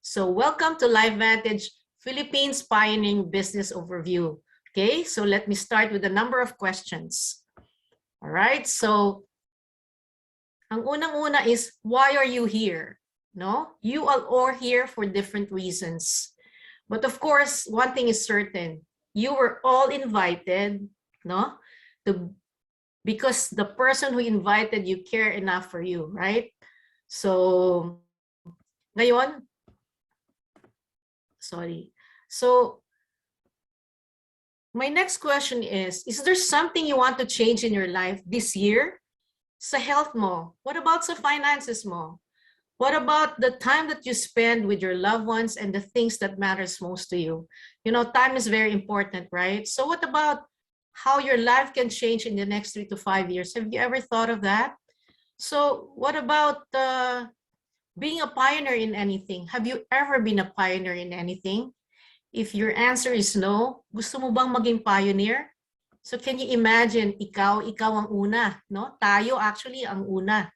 So welcome to Lifevantage Philippines Pioneering Business Overview. Okay, so let me start with a number of questions. All right, so ang unang-una is, why are you here? No, you all are here for different reasons. But of course, one thing is certain, you were all invited, no, because the person who invited you care enough for you, right? So, ngayon, sorry. So, my next question is there something you want to change in your life this year? Sa health mo? What about sa finances mo? What about the time that you spend with your loved ones and the things that matters most to you? You know, time is very important, right? So what about how your life can change in the next 3 to 5 years? Have you ever thought of that? So what about being a pioneer in anything? Have you ever been a pioneer in anything? If your answer is no, gusto mo bang maging pioneer? So can you imagine, ikaw ang una, no? Tayo actually ang una.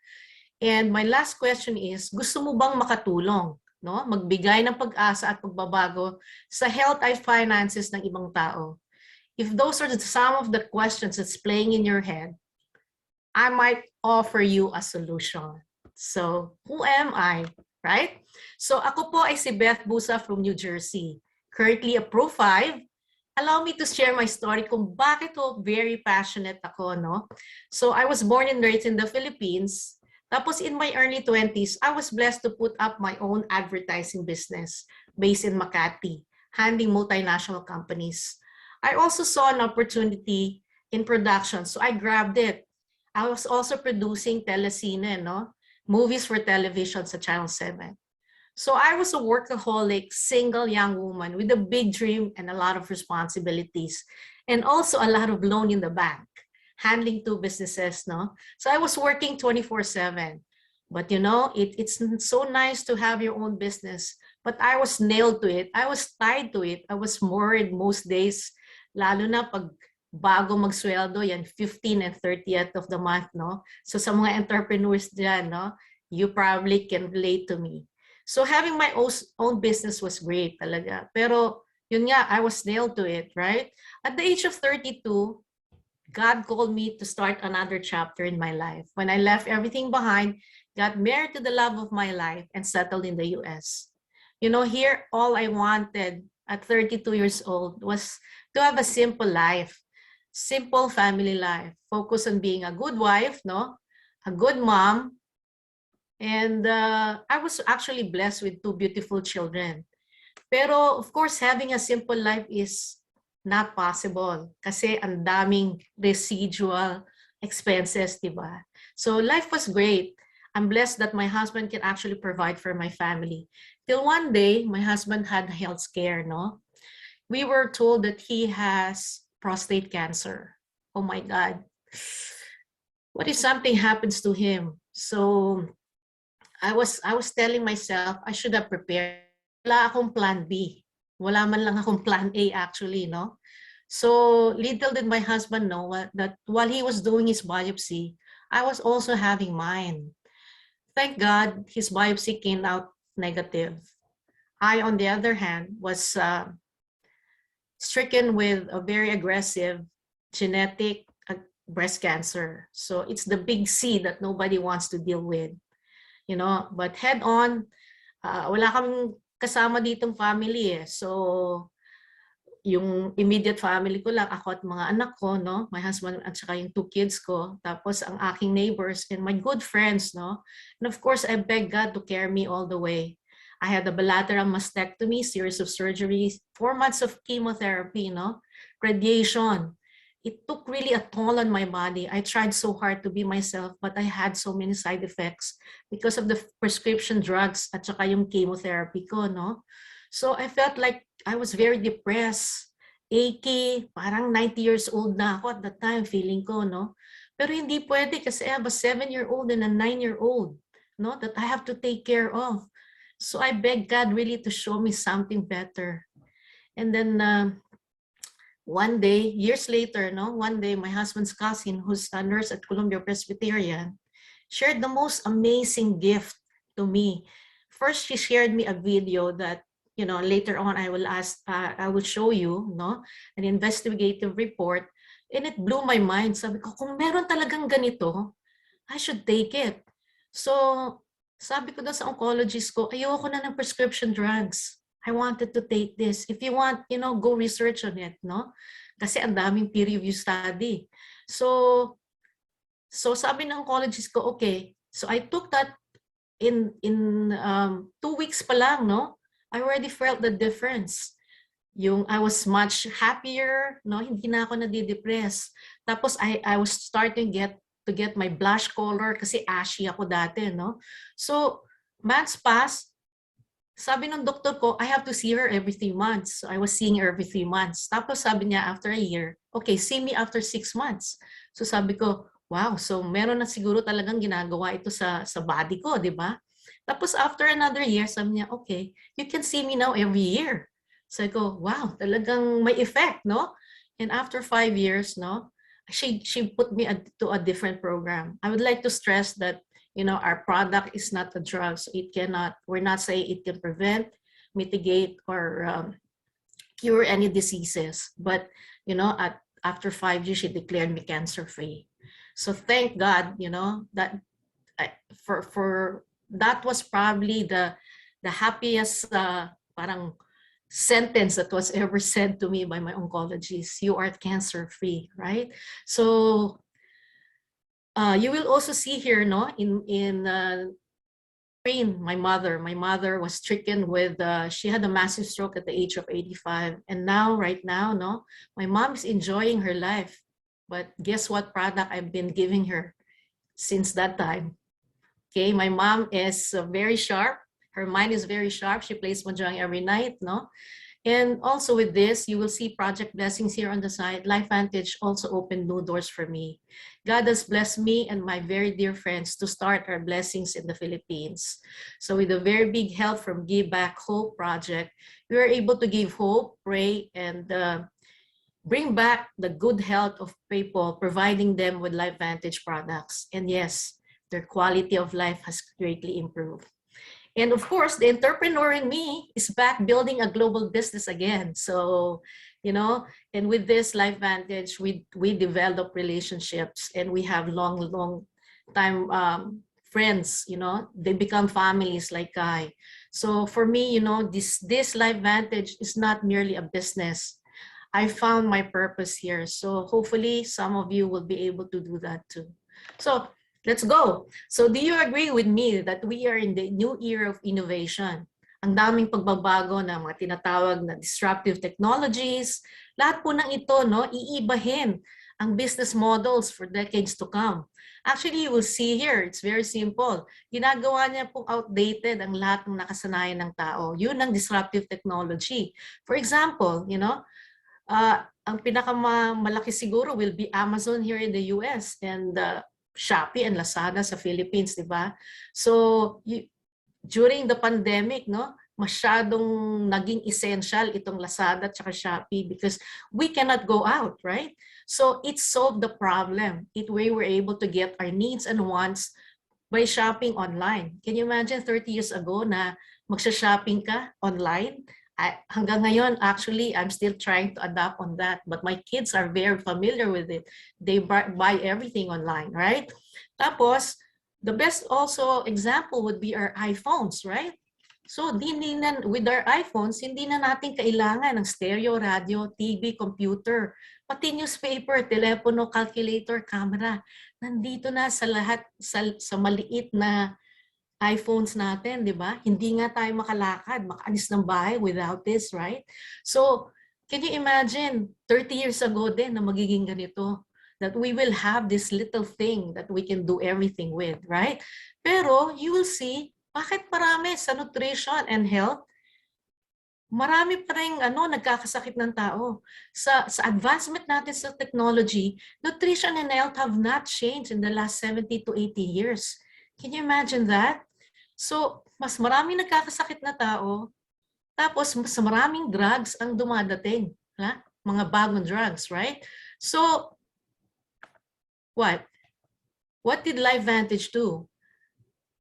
And my last question is, gusto mo bang makatulong, no? Magbigay ng pag-asa at pagbabago sa health at finances ng ibang tao? If those are some of the questions that's playing in your head, I might offer you a solution. So, who am I, right? So, ako po ay si Beth Busa from New Jersey. Currently a Pro 5. Allow me to share my story kung bakit ko very passionate ako, no? So, I was born and raised in the Philippines. Tapos in my early 20s, I was blessed to put up my own advertising business based in Makati, handling multinational companies. I also saw an opportunity in production, so I grabbed it. I was also producing telecine, no? Movies for television sa Channel 7. So I was a workaholic, single young woman with a big dream and a lot of responsibilities, and also a lot of loan in the bank. Handling 2 businesses, no? So I was working 24/7. But you know, it's so nice to have your own business. But I was nailed to it. I was tied to it. I was worried most days, lalo na pag bago magsweldo, yan 15th and 30th of the month, no? So sa mga entrepreneurs dyan, no? You probably can relate to me. So having my own business was great talaga. Pero yun nga, I was nailed to it, right? At the age of 32, God called me to start another chapter in my life. When I left everything behind, got married to the love of my life, and settled in the US. You know, here, all I wanted at 32 years old was to have a simple life, simple family life, focus on being a good wife, no, a good mom, and I was actually blessed with 2 beautiful children. Pero of course, having a simple life is not possible kasi ang daming residual expenses, di ba? So life was great. I'm blessed that my husband can actually provide for my family. Till one day, my husband had health scare, no? We were told that he has prostate cancer. Oh my God. What if something happens to him? So I was telling myself I should have prepared. Wala akong plan B. Wala man lang akong plan A actually, no? So little did my husband know that while he was doing his biopsy, I was also having mine. Thank God, his biopsy came out negative. I, on the other hand, was stricken with a very aggressive genetic breast cancer. So it's the big C that nobody wants to deal with, you know, but head on, wala kaming kasama ditong family eh. So, yung immediate family ko lang, ako at mga anak ko, no? My husband at saka yung 2 kids ko. Tapos ang aking neighbors and my good friends, no? And of course, I beg God to carry me all the way. I had a bilateral mastectomy, series of surgeries, 4 months of chemotherapy, no? Radiation. It took really a toll on my body. I tried so hard to be myself, but I had so many side effects because of the prescription drugs at saka yung chemotherapy ko, no? So I felt like I was very depressed, achy, parang 90 years old na ako at that time, feeling ko, no? Pero hindi pwede kasi I have a 7-year-old and a 9-year-old, no? That I have to take care of. So I begged God really to show me something better. And then, one day, years later, no, one day, my husband's cousin, who's a nurse at Columbia Presbyterian, shared the most amazing gift to me first she shared me a video that, you know, later on I will show you, no, an investigative report, and it blew my mind. Sabi ko, kung meron talagang ganito, I should take it. So, sabi ko daw sa oncologist ko, ayoko na ng prescription drugs. I wanted to take this. If you want, you know, go research on it, no? Kasi ang daming peer review study. So sabi ng oncologist ko, okay. So I took that in 2 weeks pa lang, no? I already felt the difference. I was much happier, no? Hindi na ako nadidepress. Tapos I was starting to get my blush color kasi ashy ako dati, no? So months passed. Sabi ng doktor ko, I have to see her every 3 months. So I was seeing her every 3 months. Tapos sabi niya after a year, okay, see me after 6 months. So sabi ko, wow, so meron na siguro talagang ginagawa ito sa body ko, di ba? Tapos after another year, sabi niya, okay, you can see me now every year. So I go, wow, talagang may effect, no? And after 5 years, no, she put me to a different program. I would like to stress that, you know, our product is not a drug. So we're not saying it can prevent, mitigate, or cure any diseases. But, you know, after 5 years, she declared me cancer-free. So thank God, you know, that that was probably the happiest parang sentence that was ever said to me by my oncologist. You are cancer-free, right? So you will also see here, no, in my mother was stricken with, she had a massive stroke at the age of 85. And now, right now, no, my mom is enjoying her life. But guess what product I've been giving her since that time? Okay, my mom is very sharp. Her mind is very sharp. She plays mahjong every night, no? And also with this, you will see Project Blessings here on the side. Lifevantage also opened new doors for me. God has blessed me and my very dear friends to start our blessings in the Philippines. So with a very big help from Give Back Hope Project, we were able to give hope, pray, and bring back the good health of people, providing them with Lifevantage products. And yes, their quality of life has greatly improved. And of course, the entrepreneur in me is back building a global business again. So, you know, and with this Lifevantage, we develop relationships and we have long time friends, you know, they become families like I. So for me, you know, this Lifevantage is not merely a business. I found my purpose here. So hopefully some of you will be able to do that too. So let's go. So do you agree with me that we are in the new era of innovation? Ang daming pagbabago na mga tinatawag na disruptive technologies. Lahat po ng ito, no, iibahin ang business models for decades to come. Actually, you will see here, it's very simple. Ginagawa niya pong outdated ang lahat ng nakasanayan ng tao. Yun ang disruptive technology. For example, you know, ang pinakamalaki siguro will be Amazon here in the US and Shopee and Lazada sa Philippines, di ba? So, during the pandemic, no, masyadong naging essential itong Lazada at Shopee because we cannot go out, right? So, it solved the problem. We were able to get our needs and wants by shopping online. Can you imagine 30 years ago na magsha-shopping ka online? Hanggang ngayon, actually, I'm still trying to adapt on that. But my kids are very familiar with it. They buy everything online, right? Tapos, the best also example would be our iPhones, right? So, with our iPhones, hindi na natin kailangan ng stereo, radio, TV, computer, pati newspaper, telepono, calculator, camera. Nandito na sa lahat, sa maliit na iPhones natin, di ba? Hindi nga tayo makalakad, makaalis ng bahay without this, right? So, can you imagine 30 years ago din na magiging ganito? That we will have this little thing that we can do everything with, right? Pero, you will see, bakit marami sa nutrition and health, marami pa rin nagkakasakit ng tao. Sa advancement natin sa technology, nutrition and health have not changed in the last 70 to 80 years. Can you imagine that? So, mas maraming nagkakasakit na tao, tapos mas maraming drugs ang dumadating. Ha? Mga bagong drugs, right? So, what? What did Lifevantage do?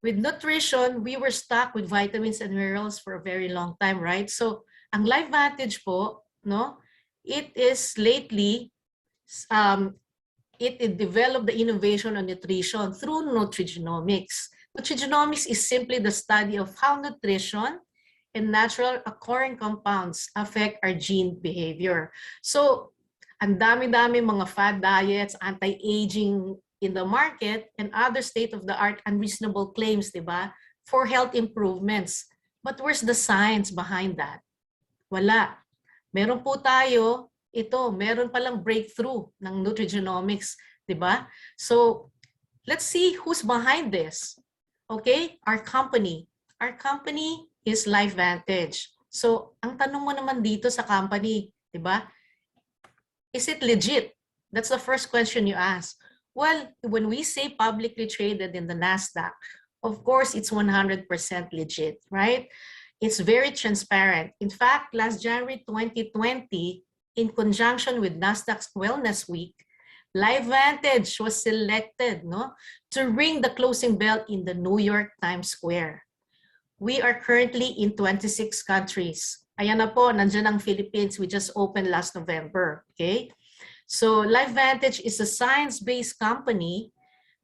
With nutrition, we were stuck with vitamins and minerals for a very long time, right? So, ang Lifevantage po, no, it is lately, um, it developed the innovation on nutrition through nutrigenomics. Nutrigenomics is simply the study of how nutrition and natural occurring compounds affect our gene behavior. So, ang dami-dami mga fad diets, anti-aging in the market, and other state-of-the-art unreasonable claims, di ba, for health improvements. But where's the science behind that? Wala. Meron po tayo, meron palang breakthrough ng nutrigenomics, di ba? So, let's see who's behind this. Okay? Our company. Our company is Lifevantage. So, ang tanong mo naman dito sa company, di ba? Is it legit? That's the first question you ask. Well, when we say publicly traded in the NASDAQ, of course, it's 100% legit, right? It's very transparent. In fact, last January 2020, in conjunction with NASDAQ's Wellness Week, Lifevantage was selected, no, to ring the closing bell in the New York Times Square. We are currently in 26 countries. Ayan na po, nandiyan ang Philippines. We just opened last November, okay? So Lifevantage is a science-based company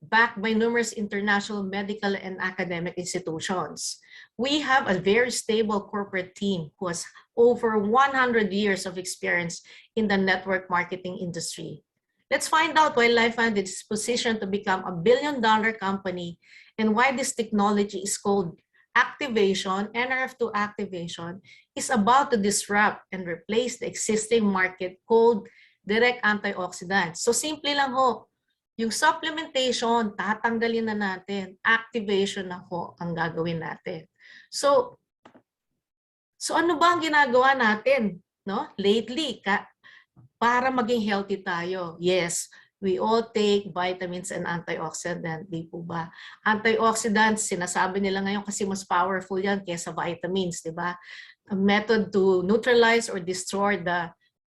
backed by numerous international medical and academic institutions. We have a very stable corporate team who has over 100 years of experience in the network marketing industry. Let's find out why Lifevantage is positioned to become a billion-dollar company and why this technology is called activation, NRF2 activation, is about to disrupt and replace the existing market called direct antioxidants. So simple lang ho, yung supplementation, tatanggalin na natin. Activation na ho ang gagawin natin. So ano ba ang ginagawa natin, no? Lately, para maging healthy tayo? Yes, we all take vitamins and antioxidant, di po ba? Antioxidants, sinasabi nila ngayon kasi mas powerful yan kaysa vitamins, di ba? A method to neutralize or destroy the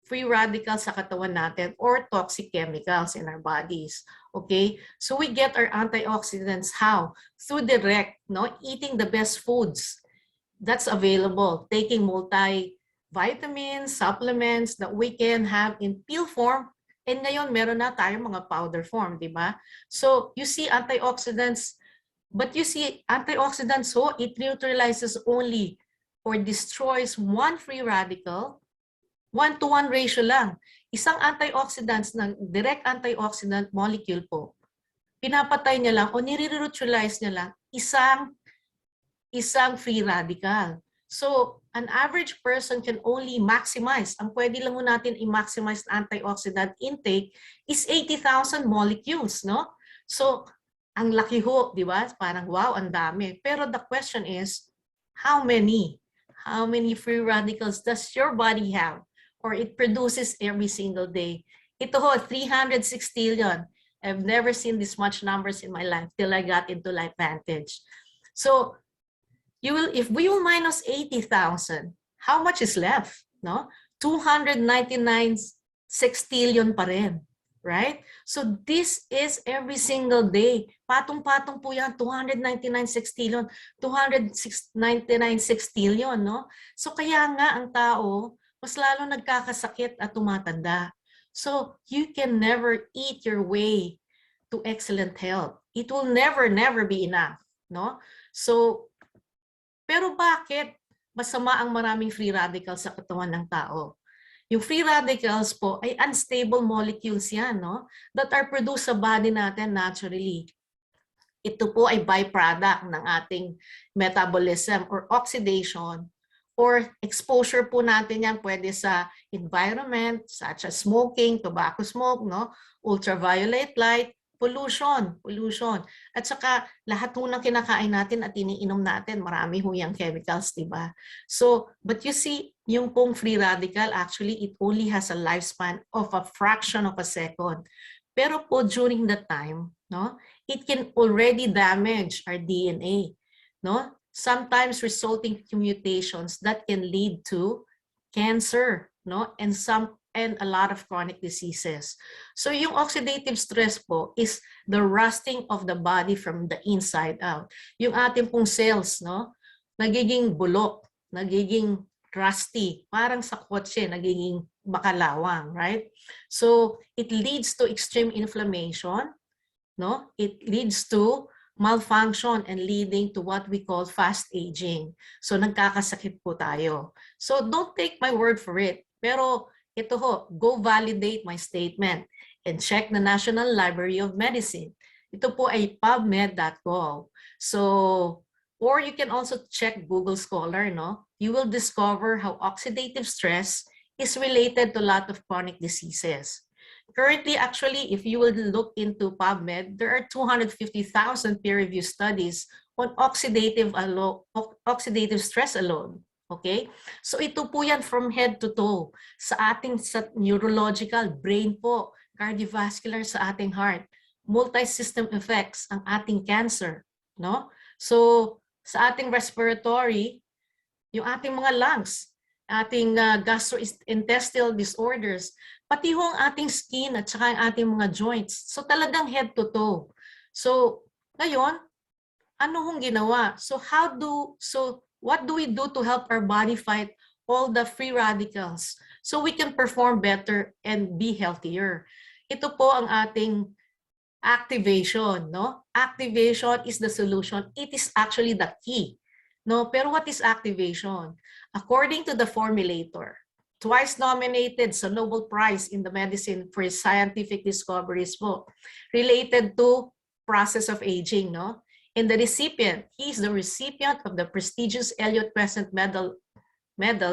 free radicals sa katawan natin or toxic chemicals in our bodies. Okay? So we get our antioxidants how? Through direct, no? Eating the best foods that's available. Taking multivitamins, supplements that we can have in pill form. And ngayon, meron na tayong mga powder form, di ba? So you see antioxidants, but you see antioxidants, so it neutralizes only or destroys one free radical. 1-to-1 ratio lang. Isang antioxidants ng direct antioxidant molecule po, pinapatay niya lang o nire-neutralize niya lang isang free radical. So, an average person can only maximize. Ang pwede lang natin i-maximize na antioxidant intake is 80,000 molecules, no? So, ang laki ho, di ba? Parang wow, ang dami. Pero the question is, how many? How many free radicals does your body have? Or it produces every single day. Ito ho, 360 million. I've never seen this much numbers in my life till I got into Lifevantage. So, if we will minus 80,000, how much is left? No? 299 sextillion pa rin. Right? So, this is every single day. Patong-patong po yan, 299 sextillion, 299 sextillion, no? So, kaya nga ang tao, mas lalo nagkakasakit at tumatanda. So, you can never eat your way to excellent health. It will never be enough, no? So, pero bakit masama ang maraming free radicals sa katawan ng tao? Yung free radicals po ay unstable molecules yan, no? That are produced sa body natin naturally. Ito po ay byproduct ng ating metabolism or oxidation or exposure po natin yan pwede sa environment such as smoking, tobacco smoke, no? Ultraviolet light, pollution. At saka lahat po ng kinakain natin at iniinom natin, marami ho yung chemicals, di ba? So, but you see, yung pong free radical, actually, it only has a lifespan of a fraction of a second. Pero po during that time, no, it can already damage our DNA, no? Sometimes resulting to mutations that can lead to cancer, no? And some and a lot of chronic diseases. So yung oxidative stress po is the rusting of the body from the inside out. Yung ating pong cells, no, nagiging bulok, nagiging rusty, parang sa kotse, nagiging bakalawang, right? So it leads to extreme inflammation, no? It leads to malfunction and leading to what we call fast aging. So nagkakasakit po tayo. So don't take my word for it. Pero ito ho, go validate my statement and check the National Library of Medicine. Ito po ay pubmed.gov. So, or you can also check Google Scholar, no? You will discover how oxidative stress is related to a lot of chronic diseases. Currently, actually, if you will look into PubMed, there are 250,000 peer-reviewed studies on oxidative stress alone. Okay? So ito po yan from head to toe. Sa ating neurological, brain po, cardiovascular sa ating heart, multi-system effects ang ating cancer. No? So sa ating respiratory, yung ating mga lungs, ating gastrointestinal disorders, pati ho ang ating skin at saka ang ating mga joints. So talagang head to toe. So ngayon, ano hong ginawa? So what do we do to help our body fight all the free radicals so we can perform better and be healthier? Ito po ang ating activation, no? Activation is the solution. It is actually the key. No, pero what is activation? According to the formulator, twice nominated sa Nobel Prize in the medicine for his scientific discoveries po, related to process of aging, no? And the recipient, he is the recipient of the prestigious Elliott Crescent Medal,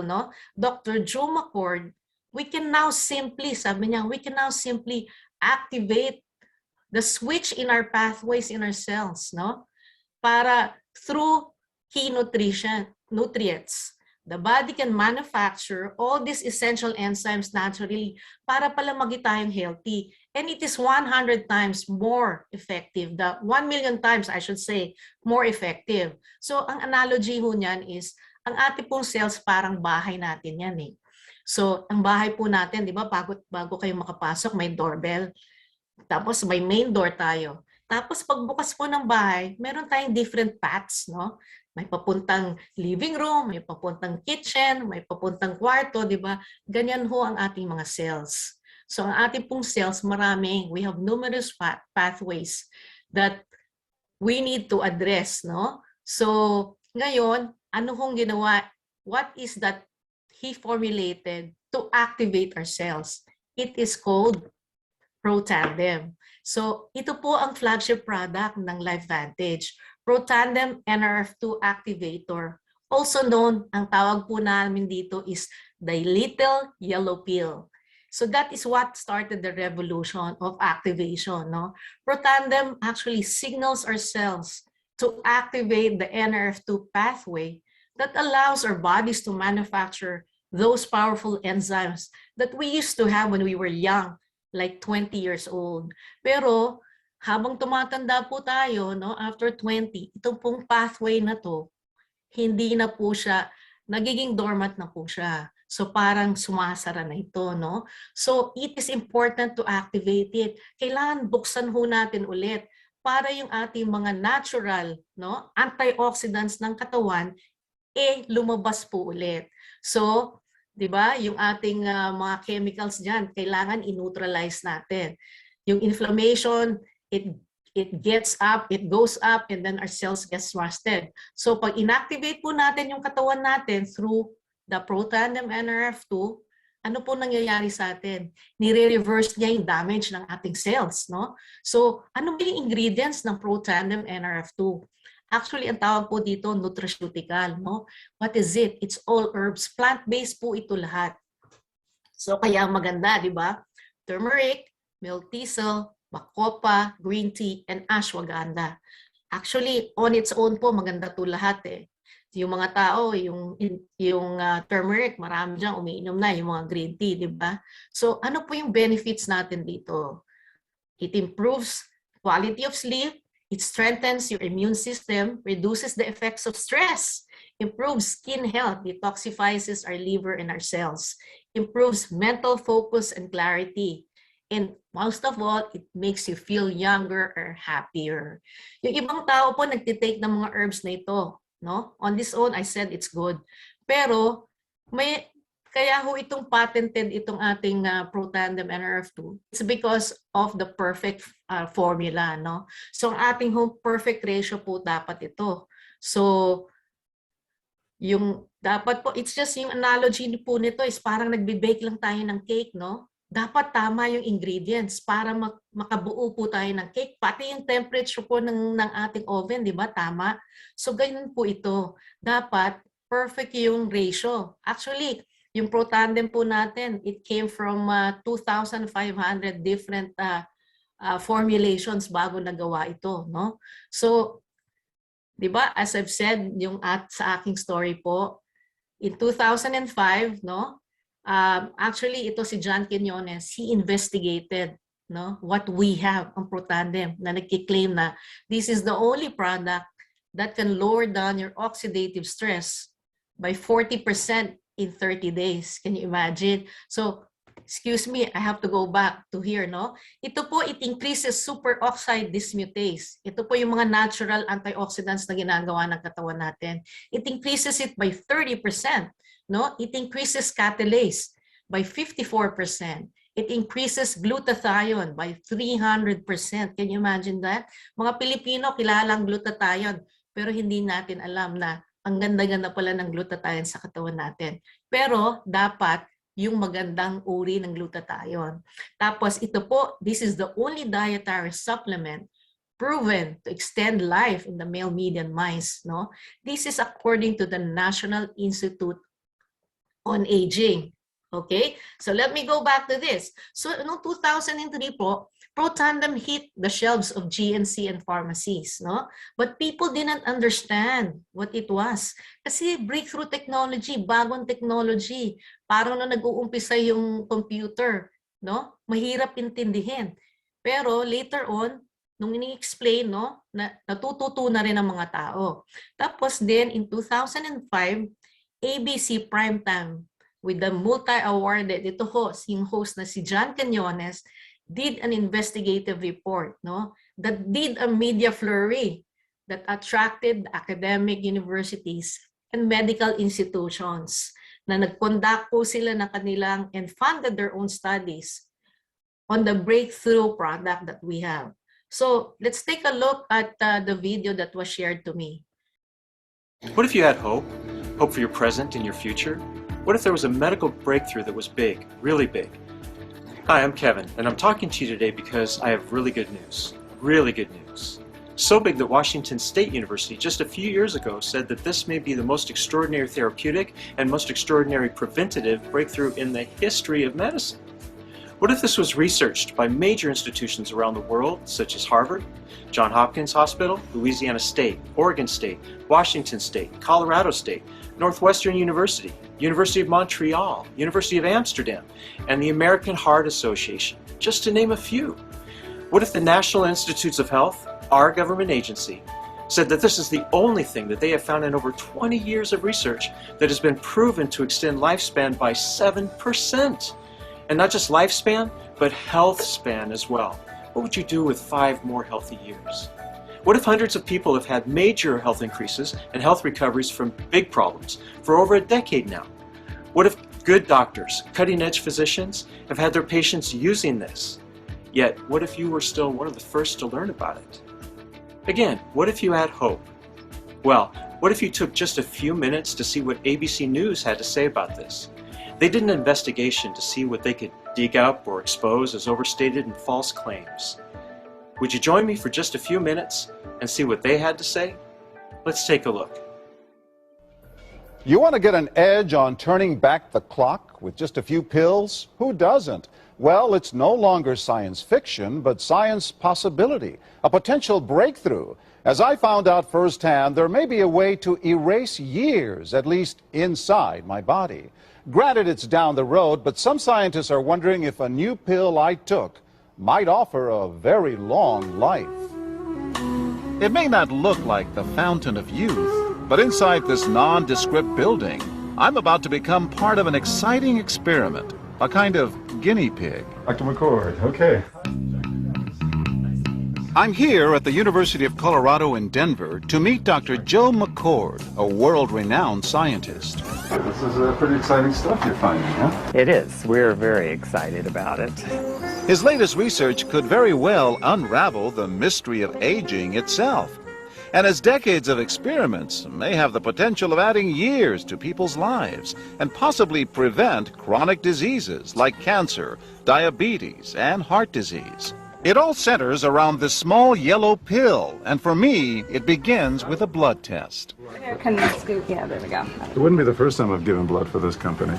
no? Dr. Drew McCord, we can now simply, sabi niya, we can now simply activate the switch in our pathways in our cells, no? Para through key nutrients, the body can manufacture all these essential enzymes naturally para palamagi tayong healthy. And it is 100 times more effective. 1 million times, I should say, more effective. So ang analogy ho niyan is, ang ating pong cells parang bahay natin yan eh. So ang bahay po natin, di ba, bago kayo makapasok, may doorbell. Tapos may main door tayo. Tapos pagbukas po ng bahay, meron tayong different paths, no? May papuntang living room, may papuntang kitchen, may papuntang kwarto, di ba? Ganyan ho ang ating mga cells. So ang ating pong cells, marami. We have numerous pathways that we need to address, no? So ngayon, ano hong ginawa? What is that he formulated to activate our cells? It is called Protandem. So ito po ang flagship product ng Lifevantage. Protandem NRF2 Activator. Also known, ang tawag po namin dito is the little yellow pill. So that is what started the revolution of activation. No? Protandem actually signals our cells to activate the NRF2 pathway that allows our bodies to manufacture those powerful enzymes that we used to have when we were young, like 20 years old. Pero habang tumatanda po tayo, no, after 20, itong pong pathway na to, hindi na po siya, nagiging dormant na po siya. So parang sumasara na ito, no? So it is important to activate it. Kailangan buksan ho natin ulit para yung ating mga natural, no, antioxidants ng katawan lumabas po ulit. So, 'di ba, yung ating mga chemicals diyan, kailangan i-neutralize natin. Yung inflammation, it gets up, it goes up, and then our cells gets rusted. So pag inactivate po natin yung katawan natin through the Protandem NRF2, ano po nangyayari sa atin? Nire-reverse niya yung damage ng ating cells, no? So ano ba yung ingredients ng Protandem NRF2? Actually, ang tawag po dito, nutraceutical, no? What is it? It's all herbs. Plant-based po ito lahat. So kaya maganda, di ba? Turmeric, milk thistle, bacopa, green tea, and ashwagandha. Actually, on its own po, maganda to lahat eh. Yung mga tao, yung turmeric, marami dyan umiinom na, yung mga green tea, di ba? So, ano po yung benefits natin dito? It improves quality of sleep, it strengthens your immune system, reduces the effects of stress, improves skin health, detoxifies our liver and our cells, improves mental focus and clarity, and most of all, it makes you feel younger or happier. Yung ibang tao po nagtitake ng mga herbs na ito, no? On this own, I said it's good. Pero kaya ho itong patented itong ating Protandim NRF2, it's because of the perfect formula, no? So ang ating perfect ratio po dapat ito. So yung dapat po, it's just yung analogy po nito is parang nagbe-bake lang tayo ng cake, no? Dapat tama yung ingredients para makabuo po tayo ng cake. Pati yung temperature po ng ating oven, di ba? Tama. So ganyan po ito. Dapat perfect yung ratio. Actually, yung Protandim po natin, it came from 2,500 different formulations bago nagawa ito, no? So, di ba, as I've said, yung sa aking story po, in 2005, no, actually, ito si John Quinones, he investigated, no, what we have on Protandim, na nagkiklaim na this is the only product that can lower down your oxidative stress by 40% in 30 days. Can you imagine? So, excuse me, I have to go back to here, no? Ito po, it increases superoxide dismutase. Ito po yung mga natural antioxidants na ginagawa ng katawan natin. It increases it by 30%, no? It increases catalase by 54%. It increases glutathione by 300%. Can you imagine that? Mga Pilipino, kilalang glutathione, pero hindi natin alam na ang ganda-ganda pala ng glutathione sa katawan natin. Pero dapat yung magandang uri ng glutathione. Tapos ito po, this is the only dietary supplement proven to extend life in the male median mice, no? This is according to the National Institute on Aging. Okay? So let me go back to this. So noong 2003 po, Protandim hit the shelves of GNC and pharmacies, no? But people didn't understand what it was. Kasi breakthrough technology, bagong technology, parang na nag-uumpisa yung computer, no? Mahirap intindihin. Pero later on, nung ini-explain, no, natututo na rin ang mga tao. Tapos then, in 2005, ABC Primetime, with the multi-awarded, ito yung host na si John Quinones, did an investigative report, no, that did a media flurry that attracted academic universities and medical institutions na nag-conduct po sila ng kanilang and funded their own studies on the breakthrough product that we have. So let's take a look at the video that was shared to me. What if you had hope? Hope for your present and your future? What if there was a medical breakthrough that was big, really big? Hi, I'm Kevin, and I'm talking to you today because I have really good news. Really good news. So big that Washington State University just a few years ago said that this may be the most extraordinary therapeutic and most extraordinary preventative breakthrough in the history of medicine. What if this was researched by major institutions around the world, such as Harvard, Johns Hopkins Hospital, Louisiana State, Oregon State, Washington State, Colorado State, Northwestern University, University of Montreal, University of Amsterdam, and the American Heart Association, just to name a few? What if the National Institutes of Health, our government agency, said that this is the only thing that they have found in over 20 years of research that has been proven to extend lifespan by 7%? And not just lifespan, but health span as well. What would you do with 5 more healthy years? What if hundreds of people have had major health increases and health recoveries from big problems for over a decade now? What if good doctors, cutting-edge physicians, have had their patients using this? Yet, what if you were still one of the first to learn about it? Again, what if you had hope? Well, what if you took just a few minutes to see what ABC News had to say about this? They did an investigation to see what they could dig up or expose as overstated and false claims. Would you join me for just a few minutes and see what they had to say? Let's take a look. You want to get an edge on turning back the clock with just a few pills? Who doesn't? Well, it's no longer science fiction, but science possibility, a potential breakthrough. As I found out firsthand, there may be a way to erase years, at least inside my body. Granted, it's down the road, but some scientists are wondering if a new pill I took might offer a very long life. It may not look like the fountain of youth, But inside this nondescript building, I'm about to become part of an exciting experiment, a kind of guinea pig. Dr. McCord, okay. I'm here at the University of Colorado in Denver to meet Dr. Joe McCord, a world-renowned scientist. This is pretty exciting stuff you're finding, huh? It is. We're very excited about it. His latest research could very well unravel the mystery of aging itself. And his decades of experiments may have the potential of adding years to people's lives and possibly prevent chronic diseases like cancer, diabetes, and heart disease. It all centers around this small yellow pill, and for me, it begins with a blood test. Can scoop? Yeah, there we go. It wouldn't be the first time I've given blood for this company.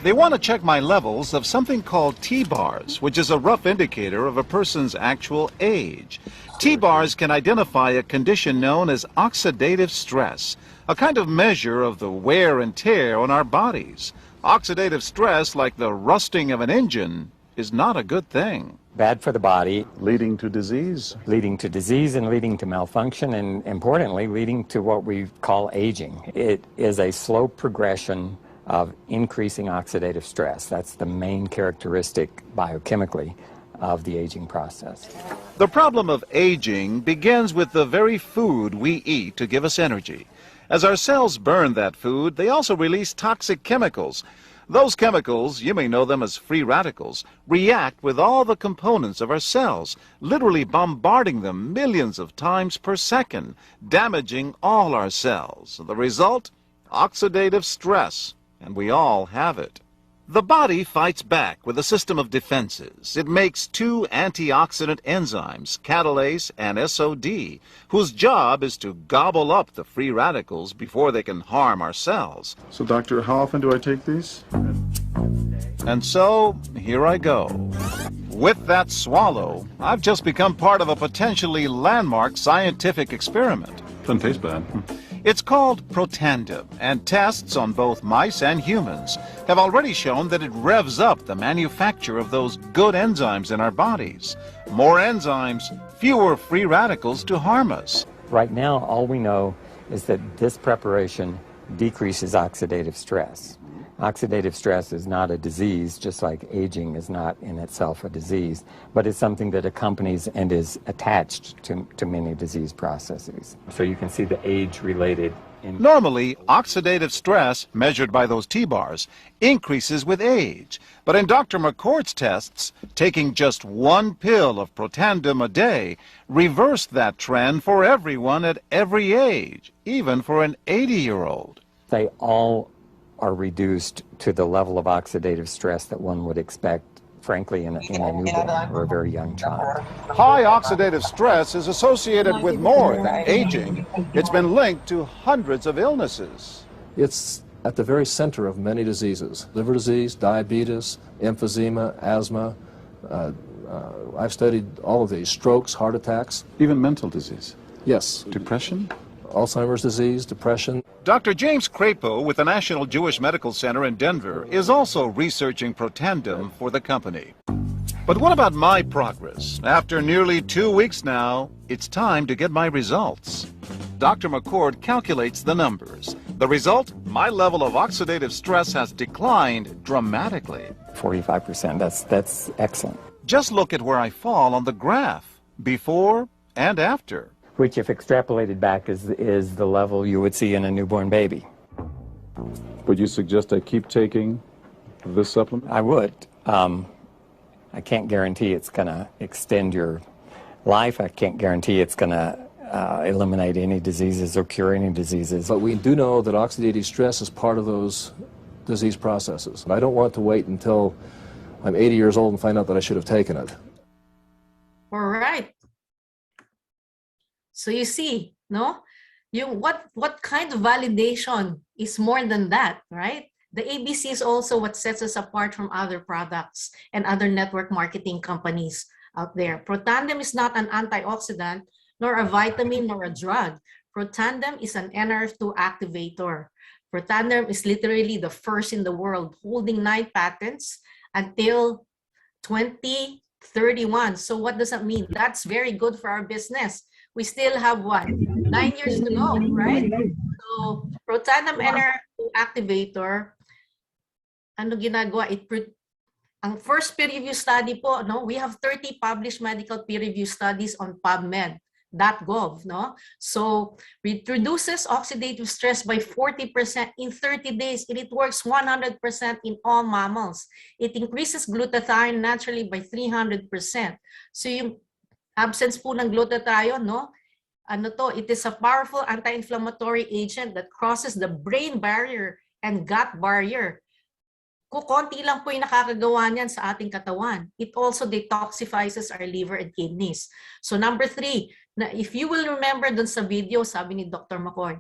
They want to check my levels of something called T-bars, which is a rough indicator of a person's actual age. T-bars can identify a condition known as oxidative stress, a kind of measure of the wear and tear on our bodies. Oxidative stress, like the rusting of an engine, is not a good thing. Bad for the body, Leading to disease. leading to disease and leading to malfunction, and importantly, leading to what we call aging. It is a slow progression of increasing oxidative stress. That's the main characteristic biochemically of the aging process. The problem of aging begins with the very food we eat to give us energy. As our cells burn that food, they also release toxic chemicals. Those chemicals, you may know them as free radicals, react with all the components of our cells, literally bombarding them millions of times per second, damaging all our cells. The result? Oxidative stress, and we all have it. The body fights back with a system of defenses. It makes two antioxidant enzymes, catalase and SOD, whose job is to gobble up the free radicals before they can harm our cells. So, doctor, how often do I take these? And so, here I go. With that swallow, I've just become part of a potentially landmark scientific experiment. Doesn't taste bad. It's called Protandim, and tests on both mice and humans have already shown that it revs up the manufacture of those good enzymes in our bodies. More enzymes, fewer free radicals to harm us. Right now, all we know is that this preparation decreases oxidative stress. Oxidative stress is not a disease, just like aging is not in itself a disease, but it's something that accompanies and is attached to many disease processes. So you can see the age-related. Normally, oxidative stress, measured by those T-bars, increases with age. But in Dr. McCord's tests, taking just one pill of Protandim a day reversed that trend for everyone at every age, even for an 80-year-old. They all are reduced to the level of oxidative stress that one would expect, frankly, in a newborn or a very young child. High oxidative stress is associated with more than aging. It's been linked to hundreds of illnesses. It's at the very center of many diseases: liver disease, diabetes, emphysema, asthma. I've studied all of these: strokes, heart attacks. Even mental disease. Yes, Depression? Alzheimer's disease, depression. Dr. James Crapo with the National Jewish Medical Center in Denver is also researching Protandim for the company. But what about my progress? After nearly 2 weeks now, it's time to get my results. Dr. McCord calculates the numbers. The result? My level of oxidative stress has declined dramatically. 45%, that's excellent. Just look at where I fall on the graph, before and after. Which, if extrapolated back, is the level you would see in a newborn baby. Would you suggest I keep taking this supplement? I would. I can't guarantee it's going to extend your life. I can't guarantee it's going to eliminate any diseases or cure any diseases. But we do know that oxidative stress is part of those disease processes. I don't want to wait until I'm 80 years old and find out that I should have taken it. All right. So you see, no? What kind of validation is more than that, right? The ABC is also what sets us apart from other products and other network marketing companies out there. Protandim is not an antioxidant, nor a vitamin, nor a drug. Protandim is an NRF2 activator. Protandim is literally the first in the world, holding 9 patents until 2031. So what does that mean? That's very good for our business. We still have what? 9 years to go, right? So, Protandim NR2 activator, ano ginagawa? Ang first peer review study po, no, we have 30 published medical peer review studies on PubMed.gov, no? So, it reduces oxidative stress by 40% in 30 days, and it works 100% in all mammals. It increases glutathione naturally by 300%. So, yung absence po ng glutathione, no? Ano to? It is a powerful anti-inflammatory agent that crosses the brain barrier and gut barrier. Kukonti lang po yung nakakagawa niyan sa ating katawan. It also detoxifies our liver and kidneys. So number 3, na if you will remember dun sa video, sabi ni Dr. McCoy,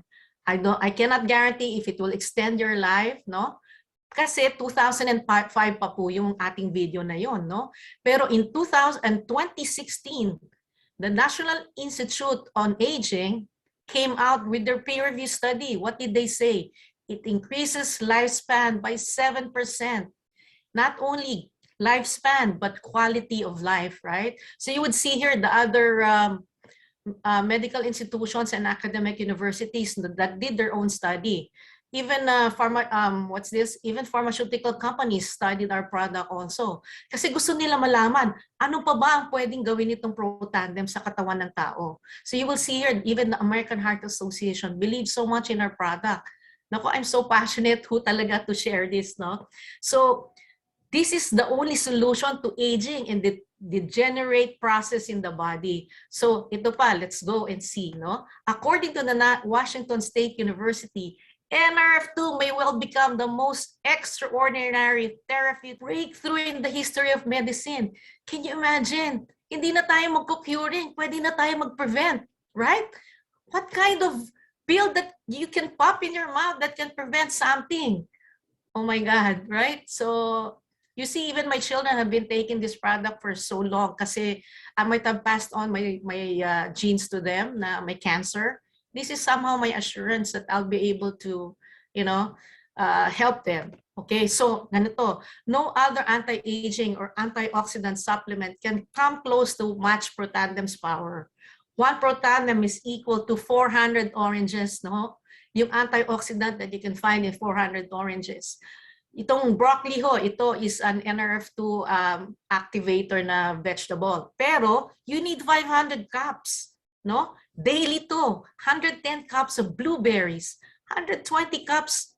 I cannot guarantee if it will extend your life, no? Kasi 2005 pa po yung ating video na yon, no? Pero in 2016, the National Institute on Aging came out with their peer review study. What did they say? It increases lifespan by 7%. Not only lifespan, but quality of life, right? So you would see here the other medical institutions and academic universities that did their own study. Even even pharmaceutical companies studied our product also. Kasi gusto nila malaman, ano pa ba ang pwedeng gawin itong Protandim sa katawan ng tao? So you will see here, even the American Heart Association believes so much in our product. Naku, I'm so passionate who talaga to share this, no? So, this is the only solution to aging and the degenerate process in the body. So, ito pa, let's go and see, no? According to the Washington State University, NRF2 may well become the most extraordinary therapeutic breakthrough in the history of medicine. Can you imagine? Hindi na tayo magko-curing, pwede na tayo mag-prevent, right? What kind of pill that you can pop in your mouth that can prevent something? Oh my God, right? So, you see, even my children have been taking this product for so long kasi I might have passed on my genes to them na may cancer. This is somehow my assurance that I'll be able to, help them. Okay, so ganito, no other anti-aging or antioxidant supplement can come close to match Protandem's power. 1 Protandim is equal to 400 oranges, no? Yung antioxidant that you can find in 400 oranges. Itong broccoli ho, ito is an NRF2 activator na vegetable. Pero you need 500 cups, no? Daily to. 110 cups of blueberries, 120 cups.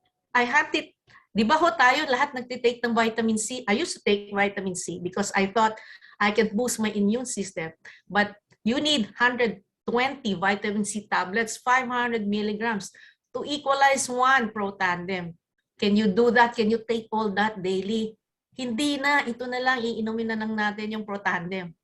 Di ba ho tayo lahat nagtitake ng vitamin C? I used to take vitamin C because I thought I can boost my immune system. But you need 120 vitamin C tablets, 500 milligrams to equalize 1 Protandim. Can you do that? Can you take all that daily? Hindi na. Ito na lang. Iinumin na lang natin yung Protandim.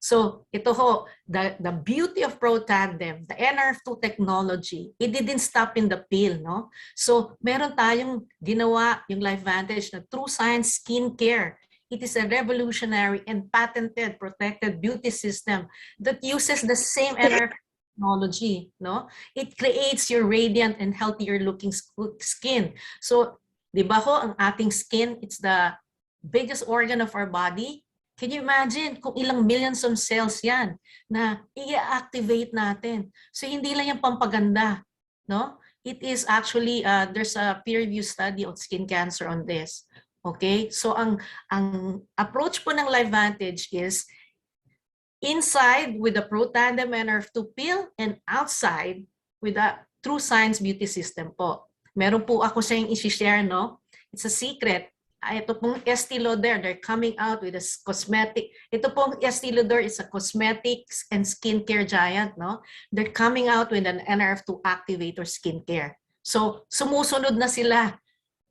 So, ito ho, the beauty of Protandim, the NRF2 technology, it didn't stop in the pill, no? So, meron tayong ginawa yung Lifevantage na True Science Skincare. It is a revolutionary and patented protected beauty system that uses the same NRF technology, no? It creates your radiant and healthier looking skin. So, di ba ho, ang ating skin, it's the biggest organ of our body. Can you imagine kung ilang millions of cells yan na i-activate natin? So, hindi lang yung pampaganda, no? It is actually, there's a peer-reviewed study on skin cancer on this. Okay? So, ang approach po ng Lifevantage is inside with the Protandim NRF2 pill and outside with the True Science Beauty System po. Meron po ako sa yung isi-share, no? It's a secret. Ito pong Estée Lauder, they're coming out with a cosmetic. Ito pong Estée Lauder is a cosmetics and skincare giant, no? They're coming out with an NRF2 activator skincare. So, sumusunod na sila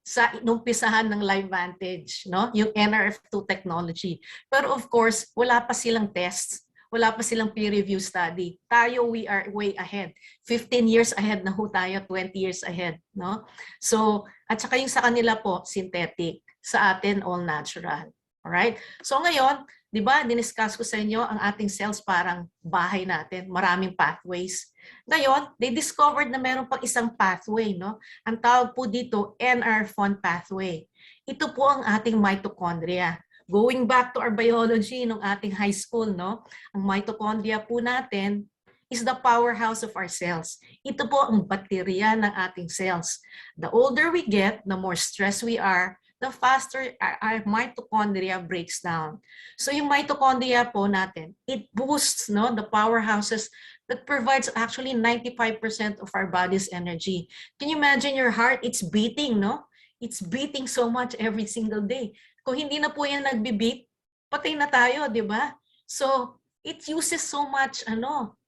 sa inumpisahan ng Lifevantage, no? Yung NRF2 technology. Pero of course, wala pa silang tests. Wala pa silang peer review study. Tayo, we are way ahead. 15 years ahead na ho tayo, 20 years ahead, no? So, at saka yung sa kanila po, synthetic. Sa atin, all natural. Alright? So ngayon, di ba, diniscuss ko sa inyo ang ating cells parang bahay natin. Maraming pathways. Ngayon, they discovered na meron pang isang pathway, no? Ang tawag po dito, NR1 pathway. Ito po ang ating mitochondria. Going back to our biology nung ating high school, no? Ang mitochondria po natin, is the powerhouse of our cells. Ito po ang baterya ng ating cells. The older we get, the more stressed we are, the faster our mitochondria breaks down. So yung mitochondria po natin, it boosts the powerhouses that provides actually 95% of our body's energy. Can you imagine your heart? It's beating, no? It's beating so much every single day. Kung hindi na po yan nagbi-beat, patay na tayo, di ba? So, it uses so much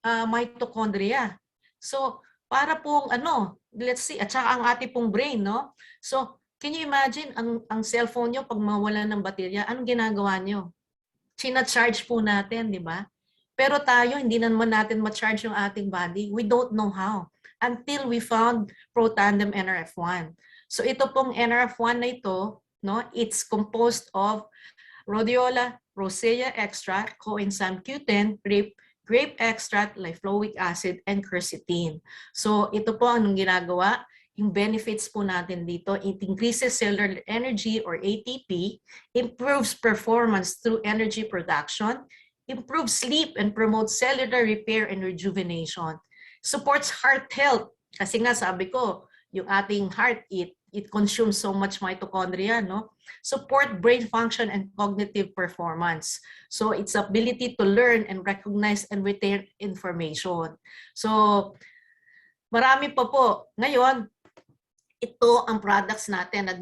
mitochondria. So, para pong let's see, at saka ang ating pong brain, no? So, can you imagine ang cellphone nyo pag mawala ng baterya, anong ginagawa nyo? China-charge po natin, di ba? Pero tayo, hindi naman natin ma-charge yung ating body. We don't know how until we found pro-tandem NRF1. So ito pong NRF1 na ito, it's composed of rhodiola, rosea extract, coenzyme Q10, grape extract, lifloic acid, and quercetin. So ito po ang ginagawa. Yung benefits po natin dito, it increases cellular energy or ATP, improves performance through energy production, improves sleep and promotes cellular repair and rejuvenation. Supports heart health. Kasi nga sabi ko, yung ating heart, it consumes so much mitochondria, no? Support brain function and cognitive performance. So its ability to learn and recognize and retain information. So marami pa po. Ngayon, ito ang products natin na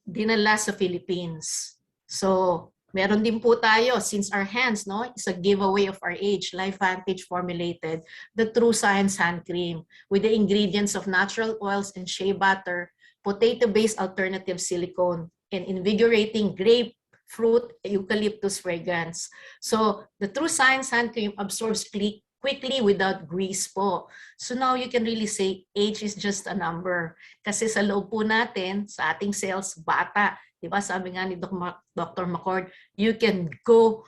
dinala sa Philippines. So meron din po tayo, since our hands, is a giveaway of our age, Lifevantage formulated the True Science Hand Cream with the ingredients of natural oils and shea butter, potato-based alternative silicone, and invigorating grapefruit eucalyptus fragrance. So the True Science Hand Cream absorbs quickly without grease po. So now you can really say age is just a number. Kasi sa loob po natin, sa ating cells, bata. Diba? Sabi nga ni Dr. McCord, you can go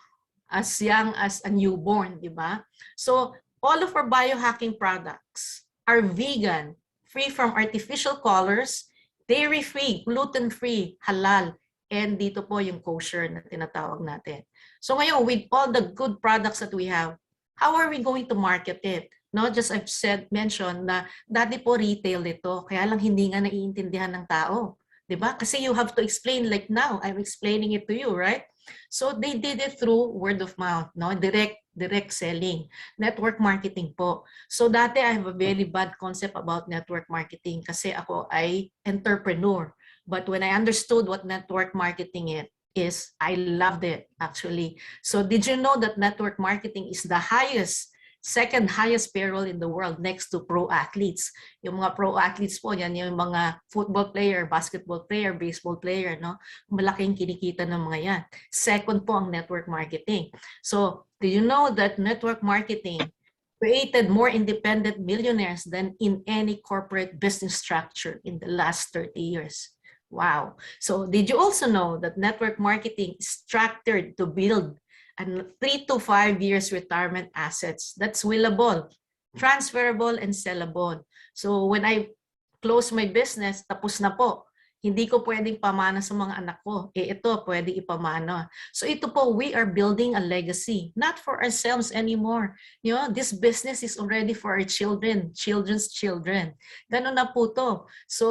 as young as a newborn. Diba? So all of our biohacking products are vegan, free from artificial colors, dairy-free, gluten-free, halal, and dito po yung kosher na tinatawag natin. So ngayon, with all the good products that we have, how are we going to market it? Just I've mentioned na dati po retail ito, kaya lang hindi nga naiintindihan ng tao. Diba? Kasi you have to explain, like now, I'm explaining it to you, right? So they did it through word of mouth, direct selling, network marketing po. So dati I have a very bad concept about network marketing kasi ako ay entrepreneur. But when I understood what network marketing is, I loved it actually. So did you know that network marketing is the second highest payroll in the world next to pro athletes? Yung mga pro athletes po, yan yung mga football player, basketball player, baseball player, no? Malaking kinikita ng mga yan. Second po ang network marketing. So, do you know that network marketing created more independent millionaires than in any corporate business structure in the last 30 years? Wow. So, did you also know that network marketing is structured to build and 3 to 5 years retirement assets that's willable, transferable, and sellable. So when I close my business, tapos na po. Hindi ko pwedeng pamana sa mga anak ko. Ito, pwedeng ipamana. So ito po, we are building a legacy, not for ourselves anymore. This business is already for our children, children's children. Ganun na po to. So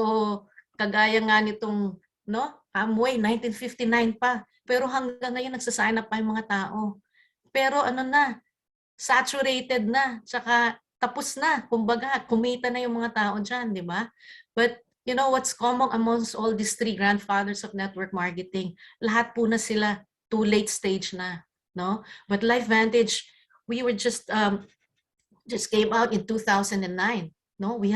kagaya nga nitong, Amway, 1959 pa. Pero hanggang ngayon nagsasign up pa yung mga tao. Pero saturated na, tsaka tapos na. Kumbaga, kumita na yung mga tao dyan, di ba? But you know what's common amongst all these three grandfathers of network marketing? Lahat po na sila too late stage na, no? But Lifevantage, we were just came out in 2009, no? We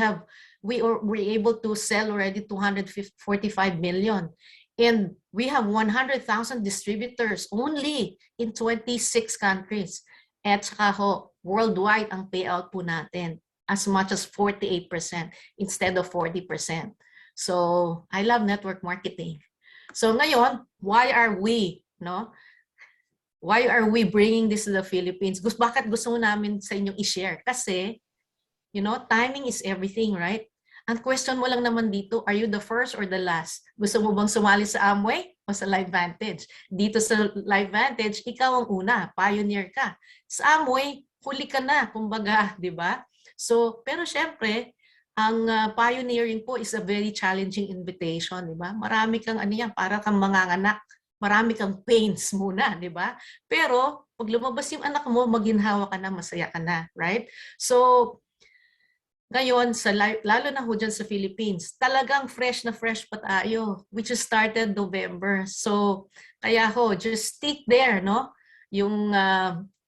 were able to sell already 245 million. And we have 100,000 distributors only in 26 countries. At saka worldwide ang payout po natin, as much as 48% instead of 40%. So I love network marketing. So ngayon, why are we bringing this to the Philippines? Bakit gusto namin sa inyong i-share? Kasi, timing is everything, right? Ang question mo lang naman dito, are you the first or the last? Gusto mo bang sumali sa Amway o sa Lifevantage? Dito sa Lifevantage, ikaw ang una, pioneer ka. Sa Amway, huli ka na, kumbaga, di ba? So, pero syempre, ang pioneering po is a very challenging invitation, di ba? Marami kang ano yan, para kang manganganak, marami kang pains muna, di ba? Pero pag lumabas yung anak mo, maginhawa ka na, masaya ka na, right? So, ngayon, lalo na ho dyan sa Philippines, talagang fresh na fresh pa tayo, which is started November. So, kaya ho, just stick there, no? Yung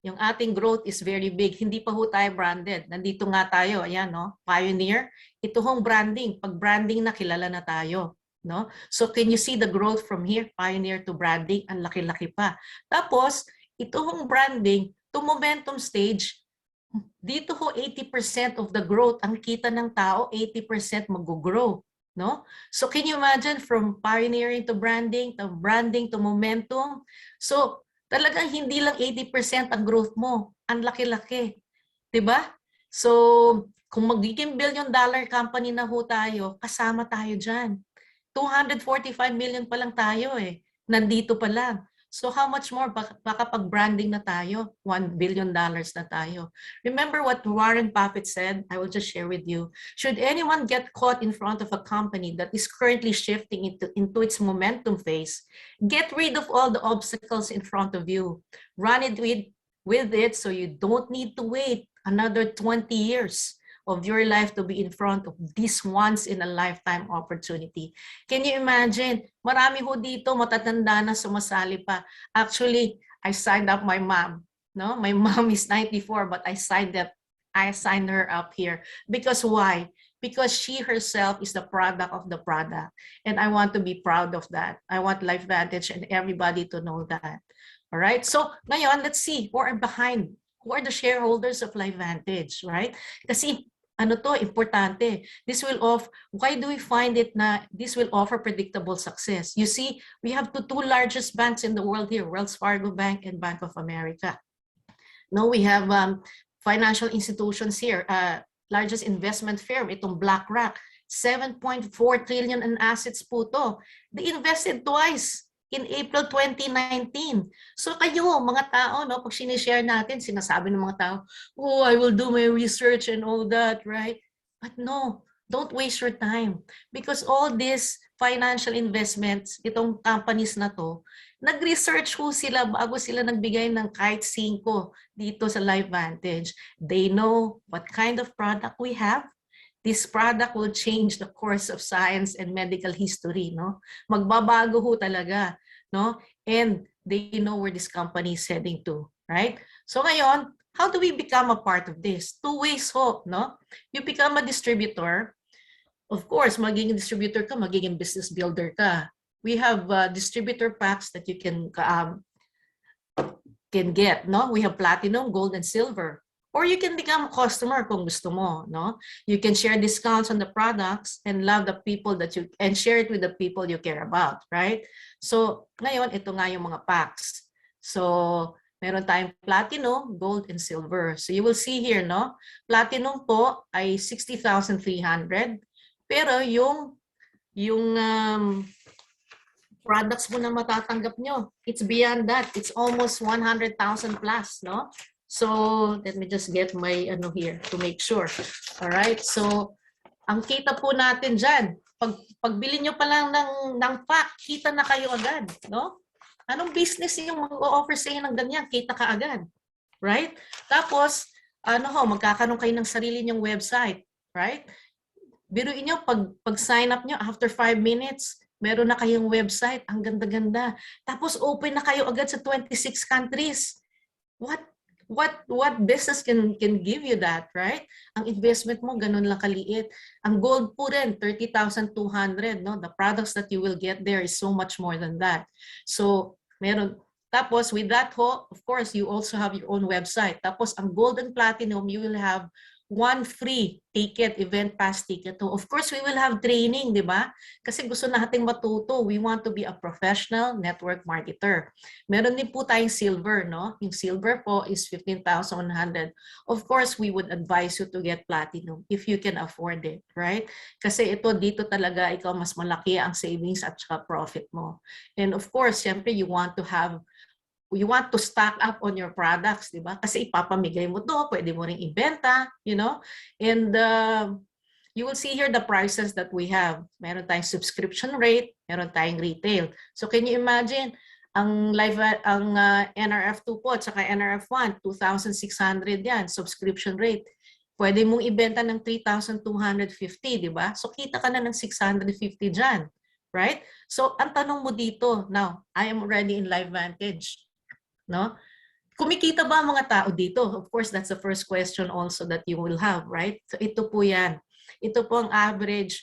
ating growth is very big. Hindi pa ho tayo branded. Nandito nga tayo, ayan, no? Pioneer. Ito hong branding. Pag branding na, kilala na tayo. No? So, can you see the growth from here? Pioneer to branding, ang laki-laki pa. Tapos, ito hong branding to momentum stage, dito ho 80% of the growth, ang kita ng tao, 80% mag-grow. No? So can you imagine from pioneering to branding to momentum? So talagang hindi lang 80% ang growth mo, ang laki-laki. 'Di ba? So kung magiging billion-dollar company na ho tayo, kasama tayo dyan. 245 million pa lang tayo eh. Nandito pa lang. So how much more baka pag branding na tayo, $1 billion na tayo. Remember what Warren Buffett said? I will just share with you. Should anyone get caught in front of a company that is currently shifting into its momentum phase, get rid of all the obstacles in front of you. Run it with it so you don't need to wait another 20 years of your life to be in front of this once-in-a-lifetime opportunity. Can you imagine? Marami ho dito, matatanda na sumasali pa. Actually, I signed up my mom. No? My mom is 94, but I signed her up here. Because why? Because she herself is the product of the product. And I want to be proud of that. I want Lifevantage and everybody to know that. All right? So, ngayon, let's see who are behind. Who are the shareholders of Lifevantage, right? Kasi ano to, importante. Why do we find it na this will offer predictable success? You see, we have the two largest banks in the world here, Wells Fargo Bank and Bank of America. No, we have financial institutions here, largest investment firm, itong BlackRock, 7.4 trillion in assets po to. They invested twice in April 2019. So kayo, mga tao, no, pag sinishare natin, sinasabi ng mga tao, oh, I will do my research and all that, right? But no, don't waste your time. Because all these financial investments, itong companies na to, nag-research ho sila bago sila nagbigay ng kahit 5 dito sa Lifevantage. They know what kind of product we have. This product will change the course of science and medical history, no? Magbabago ho talaga, no? And they know where this company is heading to, right? So ngayon, how do we become a part of this? 2 ways ho, no? You become a distributor. Of course, magiging distributor ka, magiging business builder ka. We have distributor packs that you can get, no? We have platinum, gold, and silver. Or you can become a customer kung gusto mo, no? You can share discounts on the products and love the people and share it with the people you care about, right? So, ngayon, ito nga yung mga packs. So, meron tayong platinum, gold, and silver. So, you will see here, no? Platinum po ay 60,300. Pero yung products mo na matatanggap nyo, it's beyond that. It's almost 100,000 plus, no? So, let me just get my ano here to make sure. All right? So, ang kita po natin dyan, pagbili nyo pa lang ng pack, kita na kayo agad, no? Anong business yung mag-o-offer sa inyo ng ganyan? Kita ka agad. Right? Tapos, magkakaroon kayo ng sarili nyong website. Right? Biruin nyo, pag sign up nyo, after 5 minutes, meron na kayong website. Ang ganda-ganda. Tapos, open na kayo agad sa 26 countries. What business can give you that, right? Ang investment mo, ganun lang kaliit. Ang gold po rin, 30,200, no? The products that you will get there is so much more than that. So, meron. Tapos, with that of course, you also have your own website. Tapos, ang gold and platinum, you will have 1 free ticket, event pass ticket. Of course, we will have training, di ba? Kasi gusto nating matuto. We want to be a professional network marketer. Meron din po tayong silver, no? Yung silver po is 15,100. Of course, we would advise you to get platinum if you can afford it, right? Kasi dito talaga, ikaw mas malaki ang savings at saka profit mo. And of course, syempre, you want to have you want to stock up on your products, di ba? Kasi ipapamigay mo to, pwede mo ring ibenta, you know? And you will see here the prices that we have. Meron tayong subscription rate, meron tayong retail. So can you imagine, ang NRF2 po at saka NRF1, 2,600 yan, subscription rate. Pwede mong ibenta ng 3,250, di ba? So kita ka na ng 650 dyan, right? So ang tanong mo dito, now, I am already in Lifevantage, no? Kumikita ba ang mga tao dito? Of course, that's the first question also that you will have, right? So ito po yan. Ito po ang average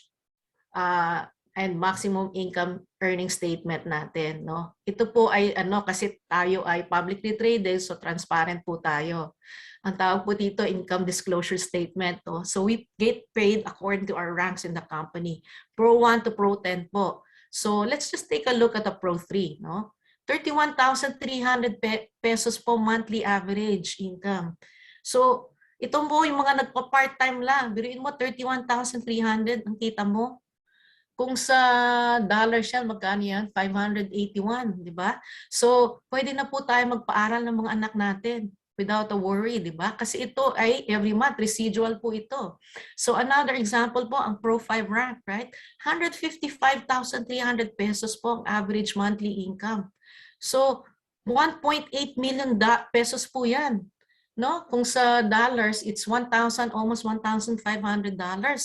and maximum income earning statement natin, no? Ito po ay kasi tayo ay publicly traded, so transparent po tayo. Ang tawag po dito income disclosure statement, no? So we get paid according to our ranks in the company. Pro 1 to Pro 10 po. So let's just take a look at the Pro 3, no? 31,300 pesos po monthly average income. So ito po yung mga nagpa-part-time lang. Biruin mo 31,300 ang kita mo. Kung sa dollar siya, magkano yan? 581, di ba? So, pwede na po tayo magpaaral ng mga anak natin without a worry, di ba? Kasi ito ay every month, residual po ito. So, another example po, ang Pro 5 rank, right? 155,300 pesos po ang average monthly income. So, 1.8 million pesos po yan. No, kung sa dollars, it's almost $1,500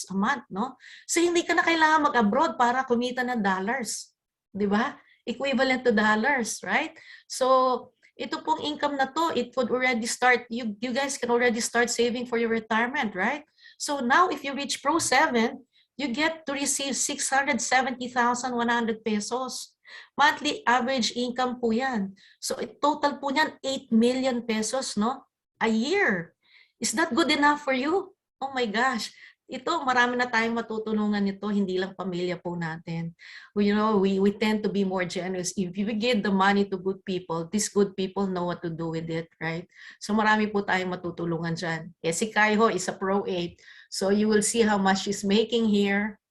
a month, no? So hindi ka na kailangan mag-abroad para kumita ng dollars, 'di ba? Equivalent to dollars, right? So ito pong income na to, it could already start, you guys can already start saving for your retirement, right? So now if you reach Pro 7, you get to receive 670,100 pesos. Monthly average income po 'yan. So total po niyan 8 million pesos, no? A year. Is that good enough for you? Oh my gosh. Ito, marami na tayong matutulungan nito, hindi lang pamilya po natin. You know, we tend to be more generous. If we give the money to good people, these good people know what to do with it, right? So marami po tayong matutulungan dyan. Eh, si Kaiho is a Pro 8. So you will see how much she's making here.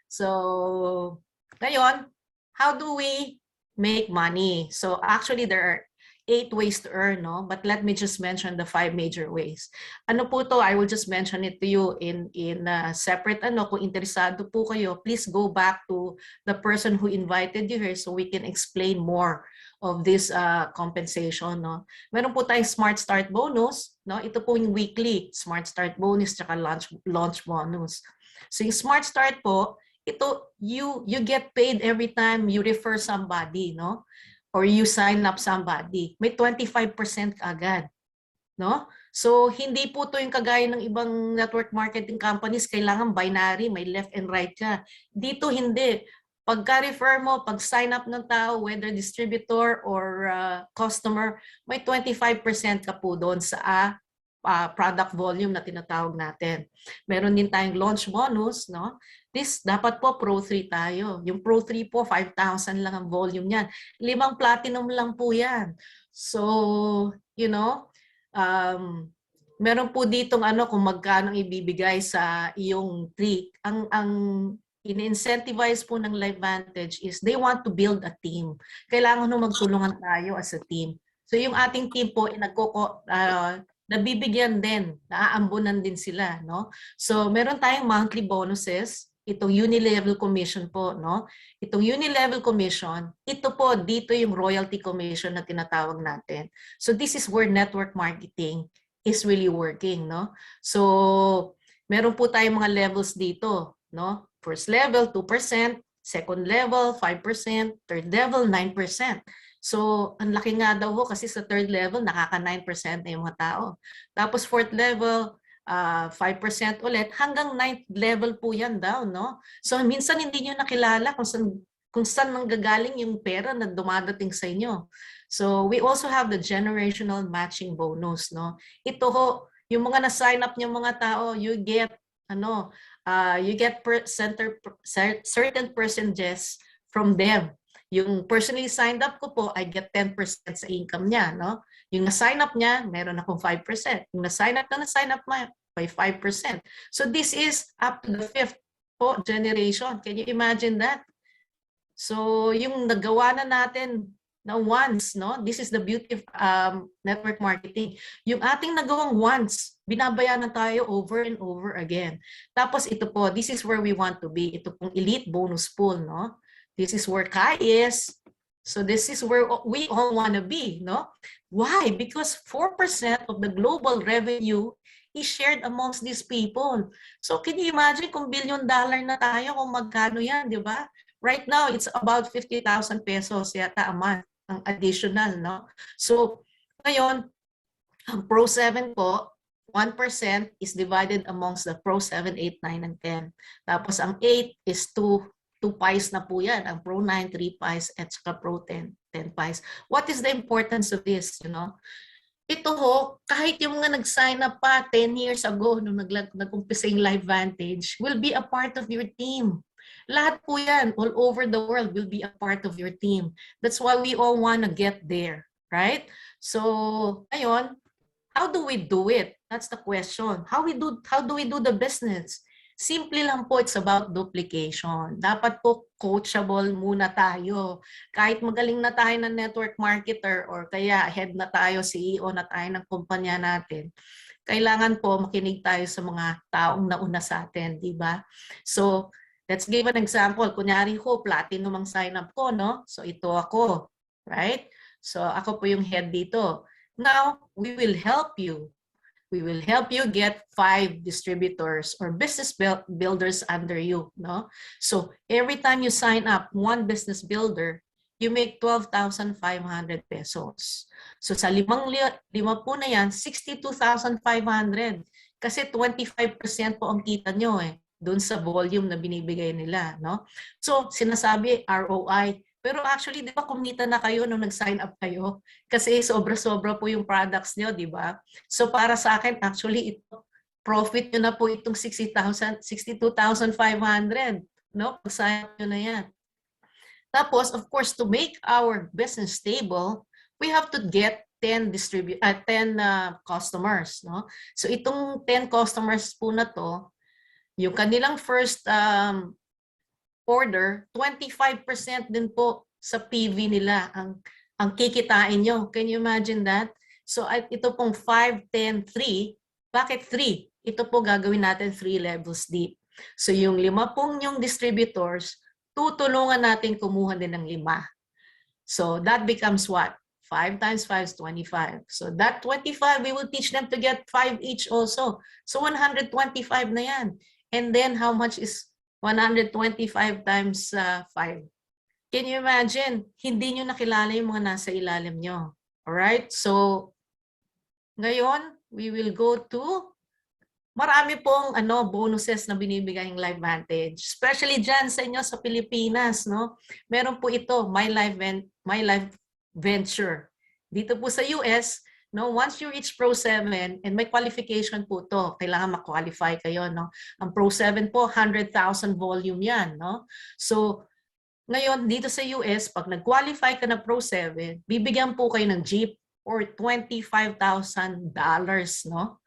So, ngayon, how do we make money? So actually, there are 8 ways to earn, no? But let me just mention the 5 major ways. Ano po to? I will just mention it to you in separate, kung interesado po kayo, please go back to the person who invited you here so we can explain more of this compensation, no? Meron po tayong Smart Start bonus, no? Ito po yung weekly Smart Start bonus tsaka launch bonus. So yung Smart Start po, ito you get paid every time you refer somebody, no? Or you sign up somebody, may 25% agad, no? So hindi po to yung kagaya ng ibang network marketing companies, kailangan binary, may left and right ka. Dito hindi. Pagka-refer mo, pag sign up ng tao, whether distributor or customer, may 25% ka po doon sa product volume na tinatawag natin. Meron din tayong launch bonus, no? This, dapat po Pro 3 tayo. Yung Pro 3 po, 5,000 lang ang volume niyan. 5 platinum lang po yan. So, you know, meron po ditong kung magkano ibibigay sa iyong 3. Ang in-incentivize po ng Lifevantage is they want to build a team. Kailangan magtulungan tayo as a team. So yung ating team po, nabibigyan din, naaambunan din sila, no? So meron tayong monthly bonuses. Itong uni-level commission po, no? Itong uni-level commission, ito po, dito yung royalty commission na tinatawag natin. So this is where network marketing is really working, no? So meron po tayong mga levels dito, no? First level, 2%, second level, 5%, third level, 9%. So, ang laki nga daw ho kasi sa third level, nakaka 9% na yung mga tao. Tapos fourth level, 5% ulit, hanggang 9th level po yan daw, no? So, minsan hindi nyo nakilala kung saan nanggagaling yung pera na dumadating sa inyo. So, we also have the generational matching bonus, no? Ito ho, yung mga na-sign up yung mga tao, you get, certain percentages from them. Yung personally signed up ko po, I get 10% sa income niya, no? Yung na-sign up niya, meron akong 5%. Yung na-sign up na by 5%. So this is up to the 5th po generation. Can you imagine that? So yung nagawa na natin na once, no? This is the beauty of network marketing. Yung ating nagawang once, binabayaran tayo over and over again. Tapos ito po, this is where we want to be. Ito pong elite bonus pool, no? This is where Kai is. So this is where we all want to be, no? Why? Because 4% of the global revenue is shared amongst these people. So can you imagine kung $1 billion na tayo, kung magkano yan, di ba? Right now, it's about 50,000 pesos yata a month, ang additional, no? So ngayon, ang Pro 7 po, 1% is divided amongst the Pro 7, 8, 9, and 10. Tapos ang 8 is 2 pies na po yan. Ang Pro 9, 3 pies, at saka Pro 10, 10 pies. What is the importance of this, you know? Ito ho, kahit yung mga nag-sign up pa 10 years ago nung nag-umpisa yung Lifevantage, will be a part of your team. Lahat po yan, all over the world, will be a part of your team. That's why we all want to get there, right? So, ayun, how do we do it? That's the question. How do we do the business? Simple lang po, it's about duplication. Dapat po coachable muna tayo. Kahit magaling na tayo ng network marketer or kaya head na tayo, CEO na tayo ng kumpanya natin, kailangan po makinig tayo sa mga taong nauna sa atin, di ba? So, let's give an example. Kunyari ko, platinum ang sign up ko, no? So, ito ako, right? So, ako po yung head dito. Now, we will help you. We will help you get 5 distributors or business builders under you, no? So every time you sign up one business builder, you make 12,500 pesos. So sa lima po na yan, 62,500. Kasi 25% po ang kita nyo doon sa volume na binibigay nila, no? So sinasabi ROI. Pero actually, di ba kumita na kayo nung nag-sign up kayo? Kasi sobra-sobra po yung products nyo, di ba? So para sa akin, actually, ito, profit nyo na po itong 62,500, no? Pag-sign up nyo na yan. Tapos, of course, to make our business stable, we have to get 10 customers, no? So itong 10 customers po na to, yung kanilang first order, 25% din po sa PV nila ang kikitain nyo. Can you imagine that? So ito pong 5, 10, 3. Bakit 3? Ito po gagawin natin 3 levels deep. So yung 5 pong yung distributors, tutulungan natin kumuha din ng 5. So that becomes what? 5 times 5 is 25. So that 25, we will teach them to get 5 each also. So 125 na yan. And then how much is 125 times 5. Can you imagine? Hindi nyo nakilala yung mga nasa ilalim nyo. Alright? So, ngayon, we will go to marami pong bonuses na binibigay ng Lifevantage. Especially dyan sa inyo sa Pilipinas. No? Meron po ito, My Life Venture. Dito po sa US, no, once you reach Pro 7, and may qualification po to, kailangan ma-qualify kayo, no? Ang Pro 7 po, 100,000 volume yan, no? So, ngayon, dito sa US, pag nag-qualify ka na Pro 7, bibigyan po kayo ng Jeep or $25,000, no?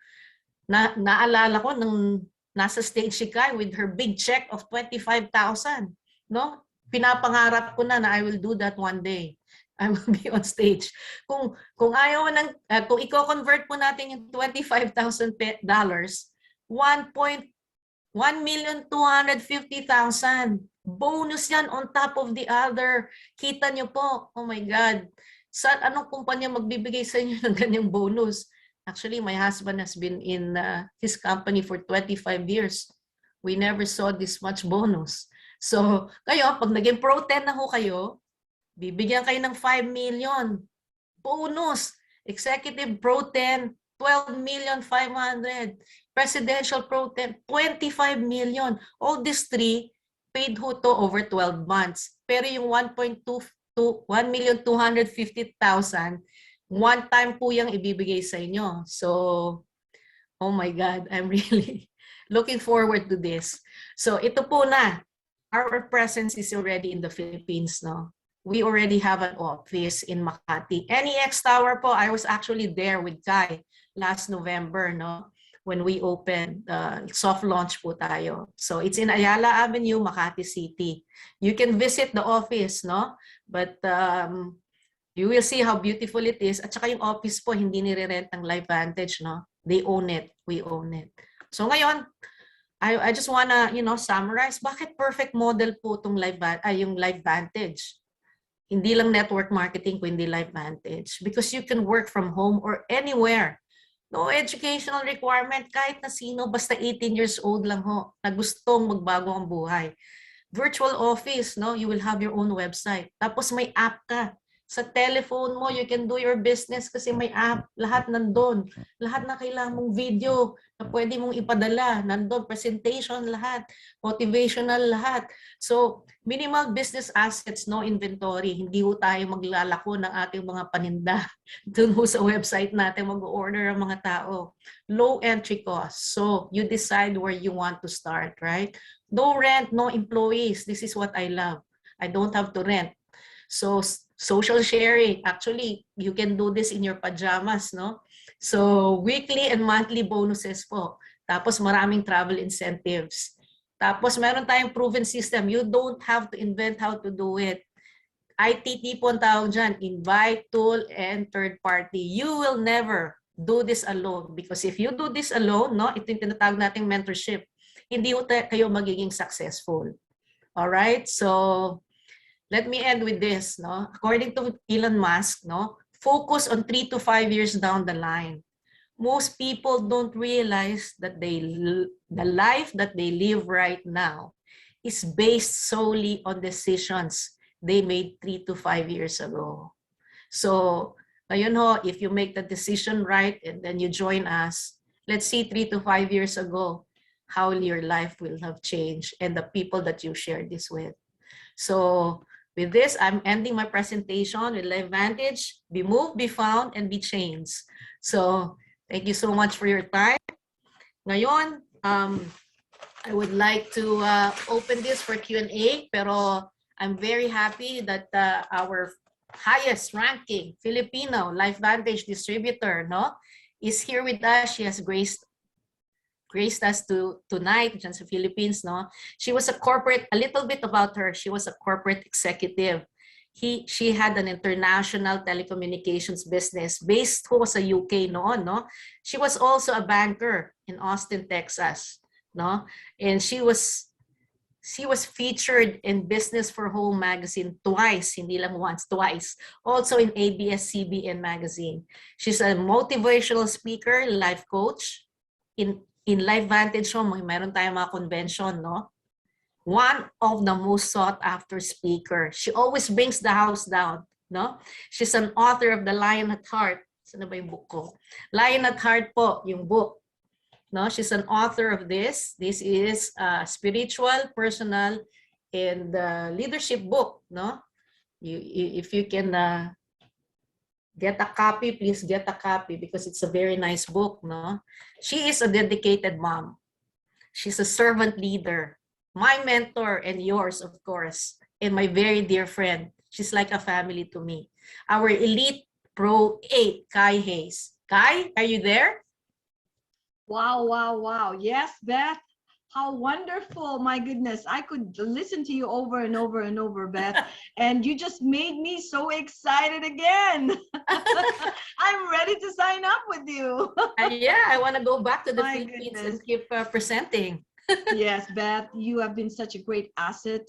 Naalala ko, nung nasa stage si Kai with her big check of 25,000, no? Pinapangarap ko na I will do that one day. I will be on stage. Kung ayaw mo kung i-convert po natin yung $25,000, 1,250,000. Bonus yan on top of the other. Kita nyo po, oh my God. Anong kumpanya magbibigay sa inyo ng ganyang bonus? Actually, my husband has been in his company for 25 years. We never saw this much bonus. So, kayo, pag naging Pro 10 na ho kayo, bibigyan kayo ng 5 million. Bonus. Executive Pro 10, 12,500,000. Presidential Pro 10, 25 million. All these 3 paid ho to over 12 months. Pero yung 1,250,000, one time po yung ibibigay sa inyo. So, oh my God, I'm really looking forward to this. So, ito po na. Our presence is already in the Philippines, no? We already have an office in Makati. NEX Tower po, I was actually there with Kai last November, no? When we opened, soft launch po tayo. So it's in Ayala Avenue, Makati City. You can visit the office, no? But You will see how beautiful it is. At saka yung office po, hindi nire-rent ng Lifevantage, no? They own it. We own it. So ngayon, I just wanna, summarize. Bakit perfect model po itong yung Lifevantage? Hindi lang network marketing, kundi Lifevantage. Because you can work from home or anywhere. No educational requirement, kahit na sino, basta 18 years old lang ho, na gustong magbago ang buhay. Virtual office, no? You will have your own website. Tapos may app ka. Sa telephone mo, you can do your business kasi may app. Lahat nandun. Lahat na kailangan mong video na pwede mong ipadala. Nandun, presentation, lahat. Motivational, lahat. So, minimal business assets, no inventory. Hindi ho tayo maglalako ng ating mga paninda. Doon ho sa website natin mag-order ang mga tao. Low entry cost. So, you decide where you want to start, right? No rent, no employees. This is what I love. I don't have to rent. So, social sharing. Actually, you can do this in your pajamas, no? So, weekly and monthly bonuses po. Tapos, maraming travel incentives. Tapos, meron tayong proven system. You don't have to invent how to do it. ITT po ang tawag dyan. Invite, tool, and third party. You will never do this alone. Because if you do this alone, no? Ito yung tinatawag nating mentorship. Hindi kayo magiging successful. Alright? So, let me end with this, no? According to Elon Musk, no, focus on 3 to 5 years down the line. Most people don't realize that the life that they live right now is based solely on decisions they made 3 to 5 years ago. So, ngayon ho, if you make the decision right and then you join us, let's see 3 to 5 years ago, how your life will have changed and the people that you share this with. So, with this, I'm ending my presentation with Lifevantage. Be moved, be found, and be changed. So, thank you so much for your time. Ngayon, I would like to open this for Q&A, pero I'm very happy that our highest ranking Filipino Lifevantage distributor, no, is here with us. She has graced us tonight dyan sa Philippines, no? She was a little bit about her. She was a corporate executive. She had an international telecommunications business based ho sa UK noon, no? She was also a banker in Austin, Texas, no? And she was featured in Business for Home magazine twice, hindi lang once, twice. Also in ABS-CBN magazine. She's a motivational speaker, life coach. In Lifevantage, meron tayong mga convention, no? One of the most sought after speaker. She always brings the house down, no? She's an author of The Lion at Heart. Saan na ba yung book ko? Lion at Heart po, yung book. No? She's an author of this. This is a spiritual, personal, and leadership book, no? If you can get a copy, please get a copy because it's a very nice book, no? She is a dedicated mom. She's a servant leader. My mentor and yours, of course, and my very dear friend. She's like a family to me. Our elite Pro 8, Kai Hayes. Kai, are you there? Wow, wow, wow. Yes, Beth. How wonderful. My goodness. I could listen to you over and over and over, Beth. And you just made me so excited again. I'm ready to sign up with you. Yeah, I want to go back to the My Philippines goodness. and keep presenting. Yes, Beth, you have been such a great asset,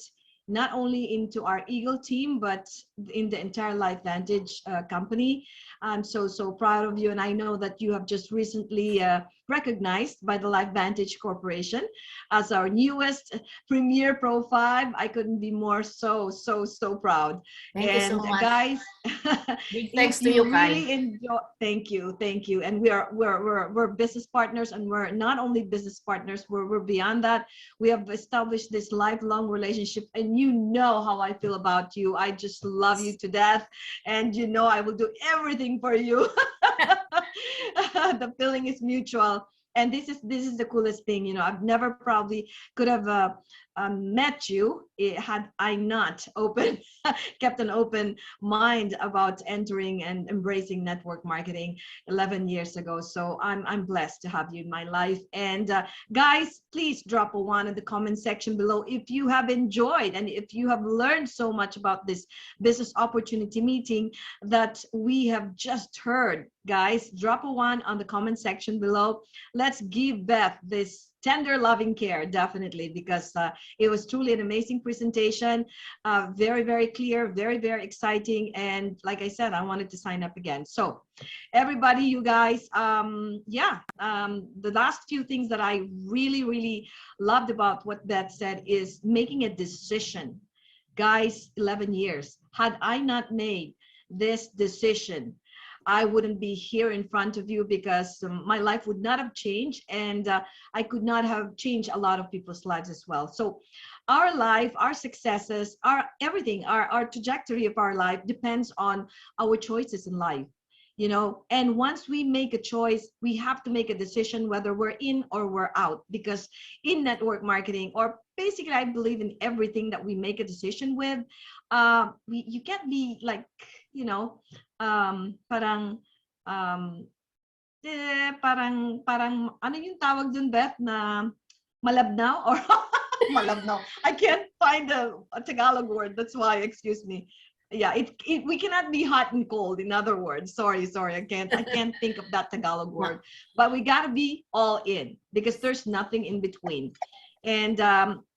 not only into our Eagle team, but in the entire Lifevantage company. I'm so proud of you. And I know that you have just recently recognized by the Lifevantage Corporation as our newest Premier Pro 5. I couldn't be more so proud. Thank you so much. Guys, Big thanks to you, Kai. really enjoy, thank you. And we're business partners, and we're not only business partners, we're beyond that. We have established this lifelong relationship, and you know how I feel about you. I just love you to death, and you know I will do everything for you. The feeling is mutual. And this is the coolest thing, you know. I've never probably could have met you had I not kept an open mind about entering and embracing network marketing 11 years ago. So I'm blessed to have you in my life. And guys, please drop a 1 in the comment section below if you have enjoyed and if you have learned so much about this business opportunity meeting that we have just heard. Guys, drop a 1 on the comment section below. Let's give Beth this tender loving care, definitely, because it was truly an amazing presentation. Very, very clear, very, very exciting. And like I said, I wanted to sign up again. So everybody, you guys, the last few things that I really, really loved about what Beth said is making a decision. Guys, 11 years. Had I not made this decision, I wouldn't be here in front of you, because my life would not have changed, and I could not have changed a lot of people's lives as well. So our life, our successes, our everything, our trajectory of our life depends on our choices in life, you know. And once we make a choice, we have to make a decision whether we're in or we're out, because in network marketing, or basically I believe in everything that we make a decision with, you can't be like, you know, parang ano yung tawag dun, Beth, na malabnaw or malabnaw. I can't find a Tagalog word. That's why, excuse me. Yeah, we cannot be hot and cold. In other words, sorry, I can't think of that Tagalog word. But we gotta be all in, because there's nothing in between. And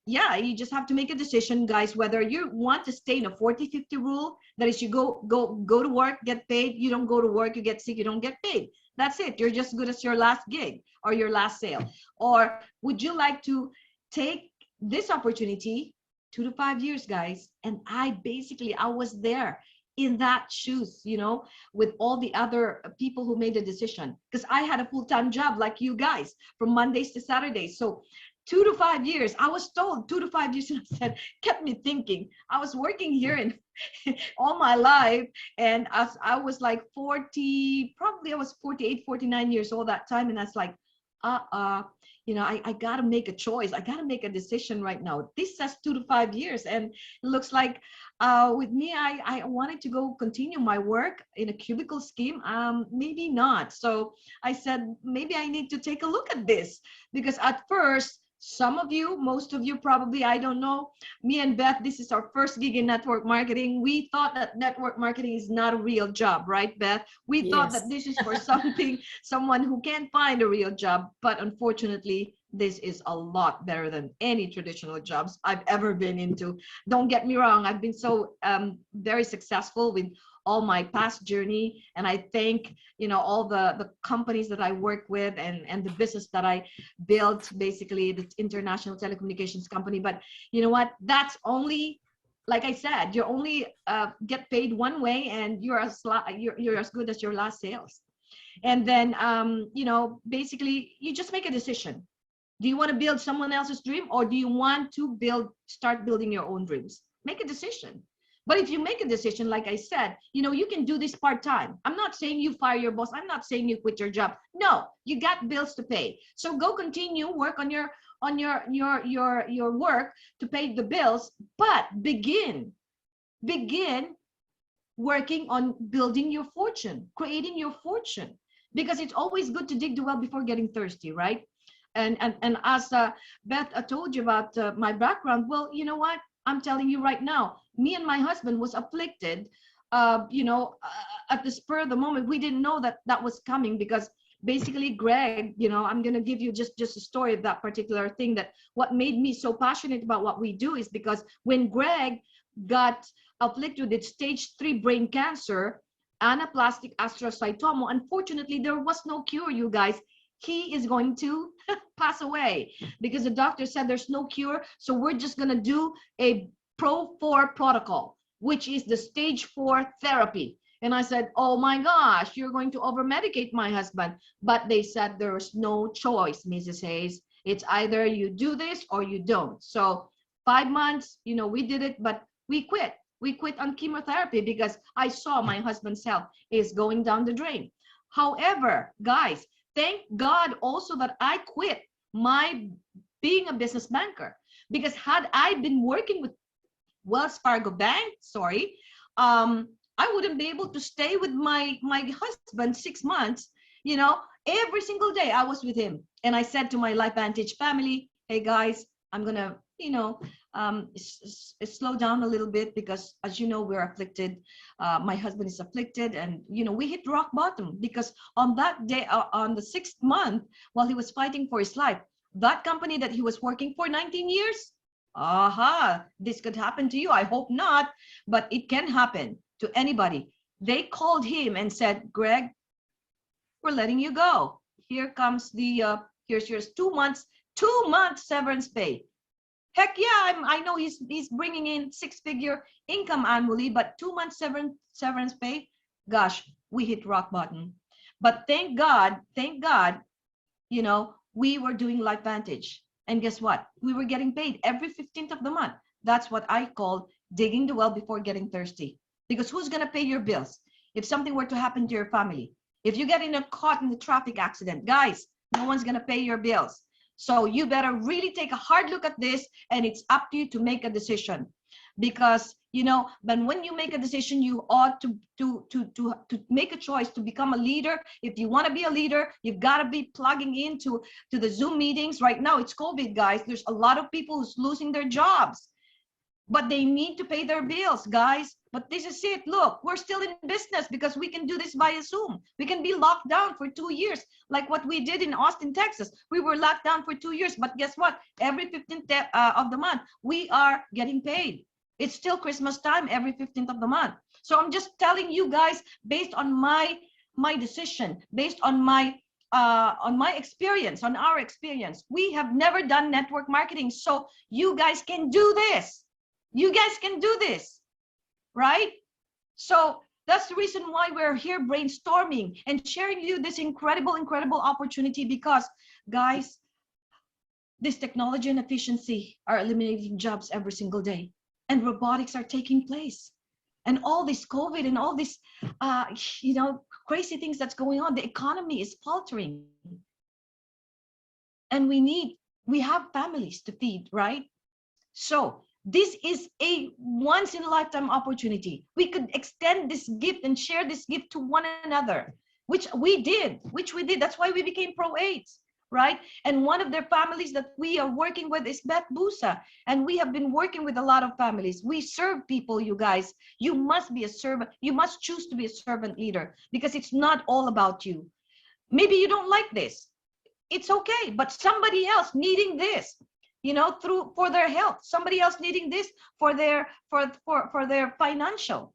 yeah, you just have to make a decision, guys, whether you want to stay in a 40-50 rule. That is, you go to work, get paid. You don't go to work, you get sick, you don't get paid. That's it. You're just good as your last gig or your last sale. Or would you like to take this opportunity 2 to 5 years, guys? And I was there in that shoes, you know, with all the other people who made the decision, because I had a full-time job like you guys from Mondays to Saturdays. So 2 to 5 years, I was told 2 to 5 years, and I said, kept me thinking. I was working here in all my life, and as I was like 40, probably I was 48, 49 years old that time, and I was like, you know, I gotta make a choice. I gotta make a decision right now. This says 2 to 5 years, and it looks like with me, I wanted to go continue my work in a cubicle scheme. Maybe not. So I said, maybe I need to take a look at this, because at first, some of you, most of you probably, I don't know, me and Beth, this is our first gig in network marketing. We thought that network marketing is not a real job, right, Beth? We thought that this is for someone who can't find a real job. But unfortunately, this is a lot better than any traditional jobs I've ever been into. Don't get me wrong, I've been so very successful with all my past journey, and I thank, you know, all the companies that I work with, and the business that I built, basically the international telecommunications company. But you know what, that's only, like I said, you only get paid one way, and you're as good as your last sales. And then you know, basically you just make a decision. Do you want to build someone else's dream, or do you want to start building your own dreams? Make a decision. But if you make a decision, like I said, you know, you can do this part-time. I'm not saying you fire your boss. I'm not saying you quit your job. No, you got bills to pay. So go continue, work on your work to pay the bills, but begin working on building your fortune, creating your fortune, because it's always good to dig the well before getting thirsty, right? And as Beth told you about my background, well, you know what? I'm telling you right now, me and my husband was afflicted, you know, at the spur of the moment. We didn't know that was coming, because basically Greg, you know, I'm going to give you just a story of that particular thing. That what made me so passionate about what we do is because when Greg got afflicted with stage 3 brain cancer, anaplastic astrocytoma, unfortunately, there was no cure, you guys. He is going to pass away because the doctor said there's no cure. So we're just going to do a Pro-4 protocol, which is the stage 4 therapy. And I said, oh my gosh, you're going to over-medicate my husband. But they said there's no choice, Mrs. Hayes. It's either you do this or you don't. So 5 months, you know, we did it, but we quit. We quit on chemotherapy because I saw my husband's health is going down the drain. However, guys, thank God also that I quit my being a business banker, Because had I been working with Wells Fargo Bank, I wouldn't be able to stay with my husband 6 months. You know, every single day I was with him, and I said to my Lifevantage family, "Hey guys, I'm gonna, slow down a little bit because, as you know, we're afflicted. My husband is afflicted, and we hit rock bottom because on that day, on the 6th month, while he was fighting for his life, that company that he was working for 19 years." Aha, this could happen to you. I hope not, but it can happen to anybody. They called him and said, "Greg, we're letting you go. Here comes here's your 2 months, 2 month severance pay." Heck yeah, I know he's bringing in 6-figure income annually, but 2 months severance pay, gosh, we hit rock bottom. But thank God, we were doing Lifevantage. And guess what? We were getting paid every 15th of the month. That's what I call digging the well before getting thirsty. Because who's going to pay your bills if something were to happen to your family? If you get caught in a traffic accident, guys, no one's going to pay your bills. So you better really take a hard look at this, and it's up to you to make a decision. Because when you make a decision, you ought to make a choice to become a leader. If you want to be a leader, you've got to be plugging into the Zoom meetings. Right now it's COVID, guys. There's a lot of people who's losing their jobs, but they need to pay their bills, guys. But this is it. Look, we're still in business because we can do this via Zoom. We can be locked down for 2 years, like what we did in Austin, Texas. We were locked down for 2 years, but guess what? Every 15th of the month, we are getting paid. It's still Christmas time every 15th of the month. So I'm just telling you guys, based on my decision, based on my experience, on our experience, we have never done network marketing. So you guys can do this. You guys can do this, right? So that's the reason why we're here brainstorming and sharing you this incredible opportunity, because guys, this technology and efficiency are eliminating jobs every single day. And robotics are taking place, and all this COVID and all this crazy things that's going on, the economy is faltering, and we have families to feed, right? So this is a once in a lifetime opportunity. We could extend this gift and share this gift to one another, which we did. That's why we became Pro 8s. Right? And one of their families that we are working with is Beth Busa. And we have been working with a lot of families. We serve people, you guys. You must be a servant. You must choose to be a servant leader, because it's not all about you. Maybe you don't like this. It's okay, but somebody else needing this, for their health, somebody else needing this for their financial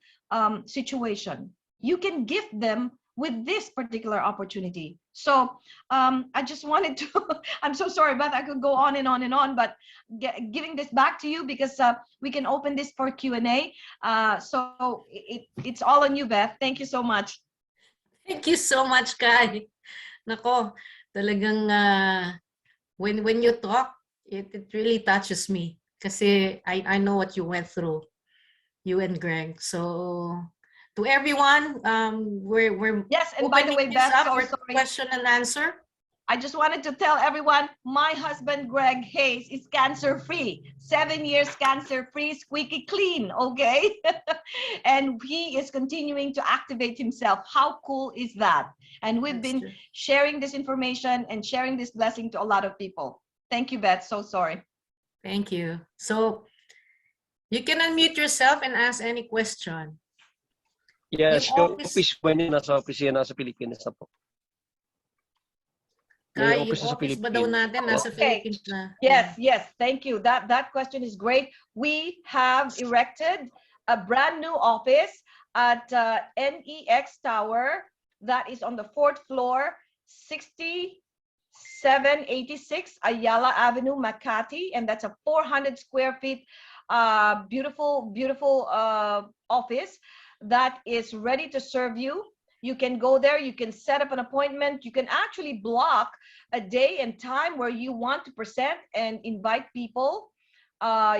situation. You can gift them with this particular opportunity. So I just wanted to, I'm so sorry, Beth, I could go on and on and on, but giving this back to you because we can open this for Q&A. So it's all on you, Beth. Thank you so much. Thank you so much, Kai. Nako, talagang when you talk, it really touches me. Kasi I know what you went through, you and Greg. So to everyone, we're yes, and by the way, Beth, so sorry. Question and answer. I just wanted to tell everyone, my husband, Greg Hayes, is cancer-free. 7 years cancer-free, squeaky clean, okay? And he is continuing to activate himself. How cool is that? And we've been sharing this information and sharing this blessing to a lot of people. Thank you, Beth. So sorry. Thank you. So you can unmute yourself and ask any question. Yes, yung office po niya nasa opisina sa Pilipinas na po. Kaya yung office ba daw natin nasa Philippines na? Yes, thank you. That question is great. We have erected a brand new office at NEX Tower that is on the 4th floor, 6786 Ayala Avenue, Makati, and that's a 400 square feet beautiful office that is ready to serve you. You can go there, you can set up an appointment, you can actually block a day and time where you want to present and invite people.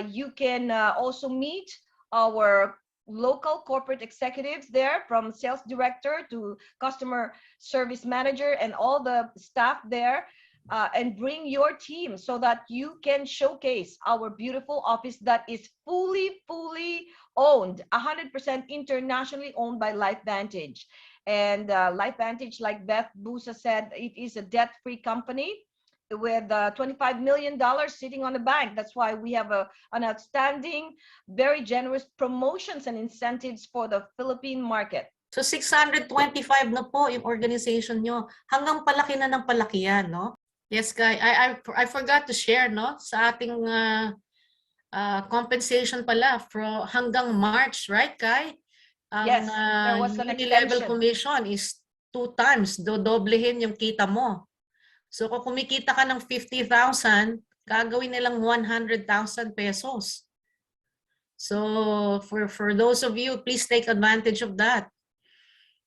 You can also meet our local corporate executives there, from sales director to customer service manager and all the staff there. and bring your team so that you can showcase our beautiful office that is fully owned, 100% internationally owned by Lifevantage. And Lifevantage, like Beth Busa said, it is a debt-free company with $25 million sitting on the bank. That's why we have an outstanding, very generous promotions and incentives for the Philippine market. So 625 na po yung organization nyo. Hanggang palaki na ng palaki yan, no? Yes, Kai. I forgot to share, no? Sa ating compensation pala hanggang March, right, Kai? Yes, there was an level extension. commission is 2 times. Dodoblehin yung kita mo. So kung kumikita ka ng 50,000, gagawin nilang 100,000 pesos. So for those of you, please take advantage of that.